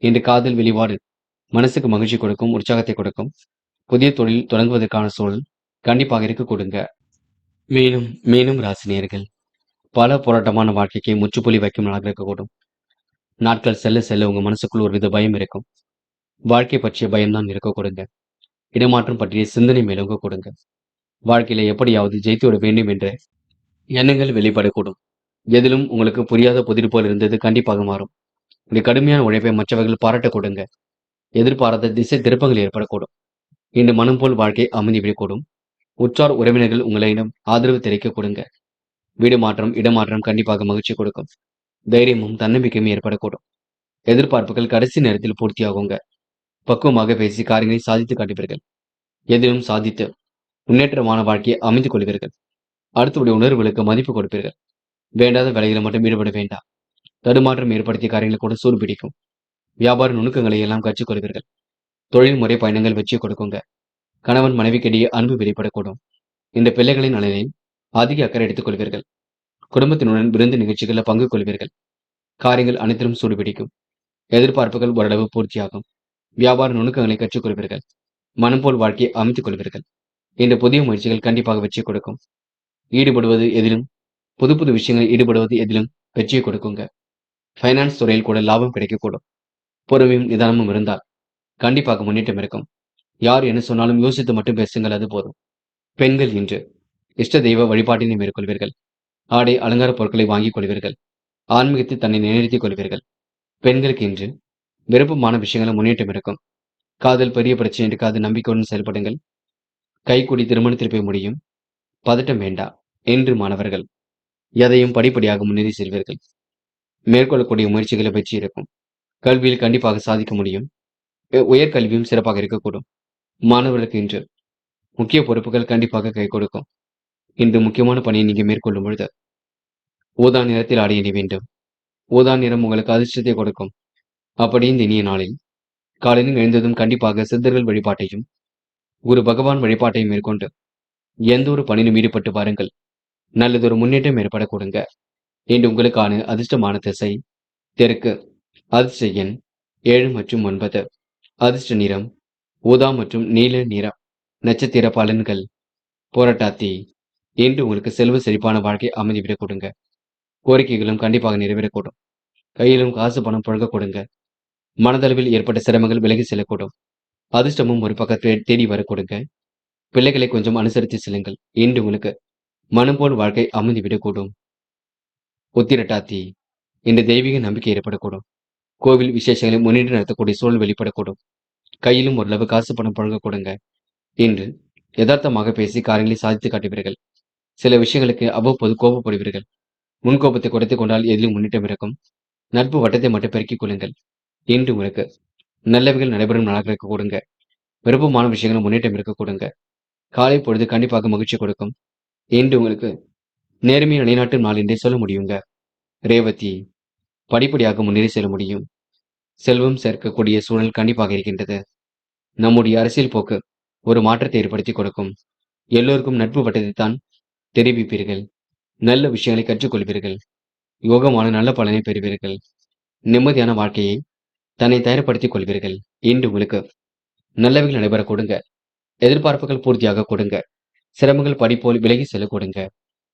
இன்று காதல் வெளிப்பாடு மனசுக்கு மகிழ்ச்சி கொடுக்கும், உற்சாகத்தை கொடுக்கும். புதிய தொழில் தொடங்குவதற்கான சூழல் கண்டிப்பாக இருக்க கொடுங்க. மேலும் மேலும் ராசினியர்கள் பல போராட்டமான வாழ்க்கைக்கு முற்றுப்புள்ளி வைக்கும் நாளாக இருக்கக்கூடும். நாட்கள் செல்ல செல்ல உங்க மனசுக்குள் ஒரு வித பயம் இருக்கும். வாழ்க்கை பற்றிய பயம்தான் இருக்க கொடுங்க. இடமாற்றம் பற்றிய சிந்தனை மேலோங்க கொடுங்க. வாழ்க்கையில எப்படியாவது ஜெயித்து விட வேண்டும் என்ற எண்ணங்கள் வெளிப்படக்கூடும். எதிலும் உங்களுக்கு புரியாத புதிர் போல் இருந்தது கண்டிப்பாக மாறும். இந்த கடுமையான உழைப்பை மற்றவர்கள் பாராட்ட கொடுங்க. எதிர்பாராத திசை திருப்பங்கள் ஏற்படக்கூடும். இன்று மனம் போல் வாழ்க்கை அமைந்துவிடக்கூடும். உற்றார் உறவினர்கள் உங்களிடம் ஆதரவு தெரிவிக்க கொடுங்க. வீடு மாற்றம் இடமாற்றம் கண்டிப்பாக மகிழ்ச்சி கொடுக்கும். தைரியமும் தன்னம்பிக்கையும் ஏற்படக்கூடும். எதிர்பார்ப்புகள் கடைசி நேரத்தில் பூர்த்தியாகுங்க. பக்குவமாக பேசி காரியங்களை சாதித்து காட்டுவீர்கள். எதிலும் சாதித்து முன்னேற்றமான வாழ்க்கையை அமைந்து கொள்வீர்கள். அடுத்தவுடைய உணர்வுகளுக்கு மதிப்பு கொடுப்பீர்கள். வேண்டாத வேலைகளை மட்டும் ஈடுபட வேண்டாம். தடுமாற்றம் ஏற்படுத்திய காரியங்களை கூட சூடு பிடிக்கும். வியாபார நுணுக்கங்களை எல்லாம் கற்றுக்கொள்வீர்கள். தொழில்முறை பயணங்கள் வெற்றி கொடுக்குங்க. கணவன் மனைவிக்கிடையே அன்பு வெளிப்படக்கூடும். இந்த பிள்ளைகளின் நலனில் அதிக அக்கறை எடுத்துக் கொள்வீர்கள். குடும்பத்தினுடன் விருந்து நிகழ்ச்சிகளில் பங்கு கொள்வீர்கள். காரியங்கள் அனைத்திலும் சூடுபிடிக்கும். எதிர்பார்ப்புகள் ஓரளவு பூர்த்தியாகும். வியாபார நுணுக்கங்களை கற்றுக்கொள்வீர்கள். மனம் போல் வாழ்க்கையை அமைத்துக் கொள்வீர்கள். இந்த புதிய முயற்சிகள் கண்டிப்பாக வெற்றி கொடுக்கும். ஈடுபடுவது எதிலும் புது புது விஷயங்களில் ஈடுபடுவது எதிலும் வெற்றியை கொடுக்குங்க. பைனான்ஸ் துறையில் கூட லாபம் கிடைக்கக்கூடும். பொறுமையும் நிதானமும் இருந்தால் கண்டிப்பாக முன்னேற்றம் இருக்கும். யார் என்ன சொன்னாலும் யோசித்து மட்டும் பேசுங்கள், அது போதும். பெண்கள் இன்று இஷ்ட தெய்வ வழிபாட்டினை மேற்கொள்வீர்கள். ஆடை அலங்கார பொருட்களை வாங்கிக் கொள்வீர்கள். ஆன்மீகத்தை தன்னை நிலைநிறுத்திக் கொள்வீர்கள். பெண்களுக்கு இன்று விருப்பமான விஷயங்களும் முன்னேற்றம் இருக்கும். காதல் பெரிய பிரச்சனை இருக்காது. நம்பிக்கையுடன் செயல்படுங்கள். கைக்கூடி திருமணத்தில் போய் முடியும். பதட்டம் வேண்டாம். என்று மாணவர்கள் எதையும் படிப்படியாக முன்னேறி செல்வீர்கள். மேற்கொள்ளக்கூடிய முயற்சிகளை வெற்றி இருக்கும். கல்வியில் கண்டிப்பாக சாதிக்க முடியும். உயர்கல்வியும் சிறப்பாக இருக்கக்கூடும். மாணவர்களுக்கு இன்று முக்கிய பொறுப்புகள் கண்டிப்பாக கை கொடுக்கும். இன்று முக்கியமான பணியை நீங்க மேற்கொள்ளும் பொழுது ஊதா நிறத்தில் ஆடை அணிய வேண்டும். ஊதா நிறம் உங்களுக்கு அதிர்ஷ்டத்தை கொடுக்கும். அப்படி இந்த இனிய நாளில் காலையில் எழுந்ததும் கண்டிப்பாக சித்தர்கள் வழிபாட்டையும் குரு பகவான் வழிபாட்டையும் மேற்கொண்டு எந்த ஒரு பணியிலும் ஈடுபட்டு பாருங்கள். நல்லதொரு முன்னேற்றம் ஏற்பட கொடுங்க. இன்று உங்களுக்கான அதிர்ஷ்டமான திசை தெற்கு. அதிர்ஷ்ட எண் 7 மற்றும் 9. அதிர்ஷ்ட நிறம் ஊதா மற்றும் நீல நிறம். நட்சத்திர பலன்கள். போராட்டாத்தி. இன்று உங்களுக்கு செல்வ செழிப்பான வாழ்க்கை அமைந்துவிடக் கொடுங்க. கோரிக்கைகளும் கண்டிப்பாக நிறைவேறக்கூடும். கையிலும் காசு பணம் புழங்க கொடுங்க. மனதளவில் ஏற்பட்ட சிரமங்கள் விலகி செல்லக்கூடும். அதிர்ஷ்டமும் ஒரு பக்கத்தில் தேடி வர கொடுங்க. பிள்ளைகளை கொஞ்சம் அனுசரித்து செல்லுங்கள். இன்று உங்களுக்கு மனம் போல் வாழ்க்கை அமைந்துவிடக்கூடும். உத்திரட்டாத்தி. இந்த தெய்வீக நம்பிக்கை ஏற்படக்கூடும். கோவில் விசேஷங்களை முன்னிட்டு நடத்தக்கூடிய சூழல் வெளிப்படக்கூடும். கையிலும் ஓரளவு காசு பணம் புழங்க கொடுங்க. இன்று யதார்த்தமாக பேசி காரியங்களை சாதித்து காட்டுவீர்கள். சில விஷயங்களுக்கு அவ்வப்போது கோபப்படுவீர்கள். முன்கோபத்தை குறைத்துக் கொண்டால் எதிலும் முன்னேற்றம் இருக்கும். நட்பு வட்டத்தை மட்டும் பெருக்கிக் கொள்ளுங்கள். இன்று உங்களுக்கு நல்லவைகள் நடைபெறும் நாளாக இருக்க கொடுங்க. விருப்பமான விஷயங்களும் முன்னேற்றம் இருக்க கொடுங்க. காலை பொழுது கண்டிப்பாக மகிழ்ச்சி கொடுக்கும். இன்று உங்களுக்கு நேர்மையை நிலைநாட்டும் நாள் என்றே சொல்ல முடியுங்க. ரேவதி. படிப்படியாக முன்னேறி செல்ல முடியும். செல்வம் சேர்க்கக்கூடிய சூழல் கண்டிப்பாக இருக்கின்றது. நம்முடைய அரசியல் போக்கு ஒரு மாற்றத்தை ஏற்படுத்தி கொடுக்கும். எல்லோருக்கும் நட்பு வட்டத்தை தான் தெரிவிப்பீர்கள். நல்ல விஷயங்களை கற்றுக்கொள்வீர்கள். யோகமான நல்ல பலனை பெறுவீர்கள். நிம்மதியான வாழ்க்கையை தன்னை தயார்படுத்திக் கொள்வீர்கள். இன்று உங்களுக்கு நல்லவைகள் நடைபெற கொடுங்க. எதிர்பார்ப்புகள் பூர்த்தியாக கொடுங்க. சிரமங்கள் படிப்போல் விலகி செல்ல கொடுங்க.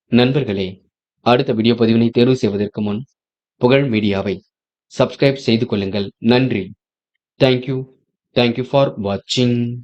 நண்பர்களே, அடுத்த வீடியோ பதிவினை தேர்வு செய்வதற்கு முன் புகழ் மீடியாவை சப்ஸ்கிரைப் செய்து கொள்ளுங்கள். நன்றி. தேங்க்யூ. தேங்க்யூ ஃபார் வாட்சிங்.